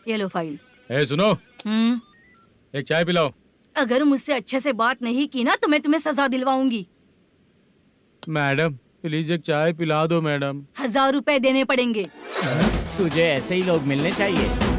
S6: ये लो फाइल।
S8: ए सुनो, एक चाय पिलाओ।
S6: अगर मुझसे अच्छे से बात नहीं की ना तो मैं तुम्हें सजा दिलवाऊंगी।
S8: मैडम प्लीज एक चाय पिला दो मैडम।
S6: 1000 रुपए देने पड़ेंगे।
S1: तुझे ऐसे ही लोग मिलने चाहिए।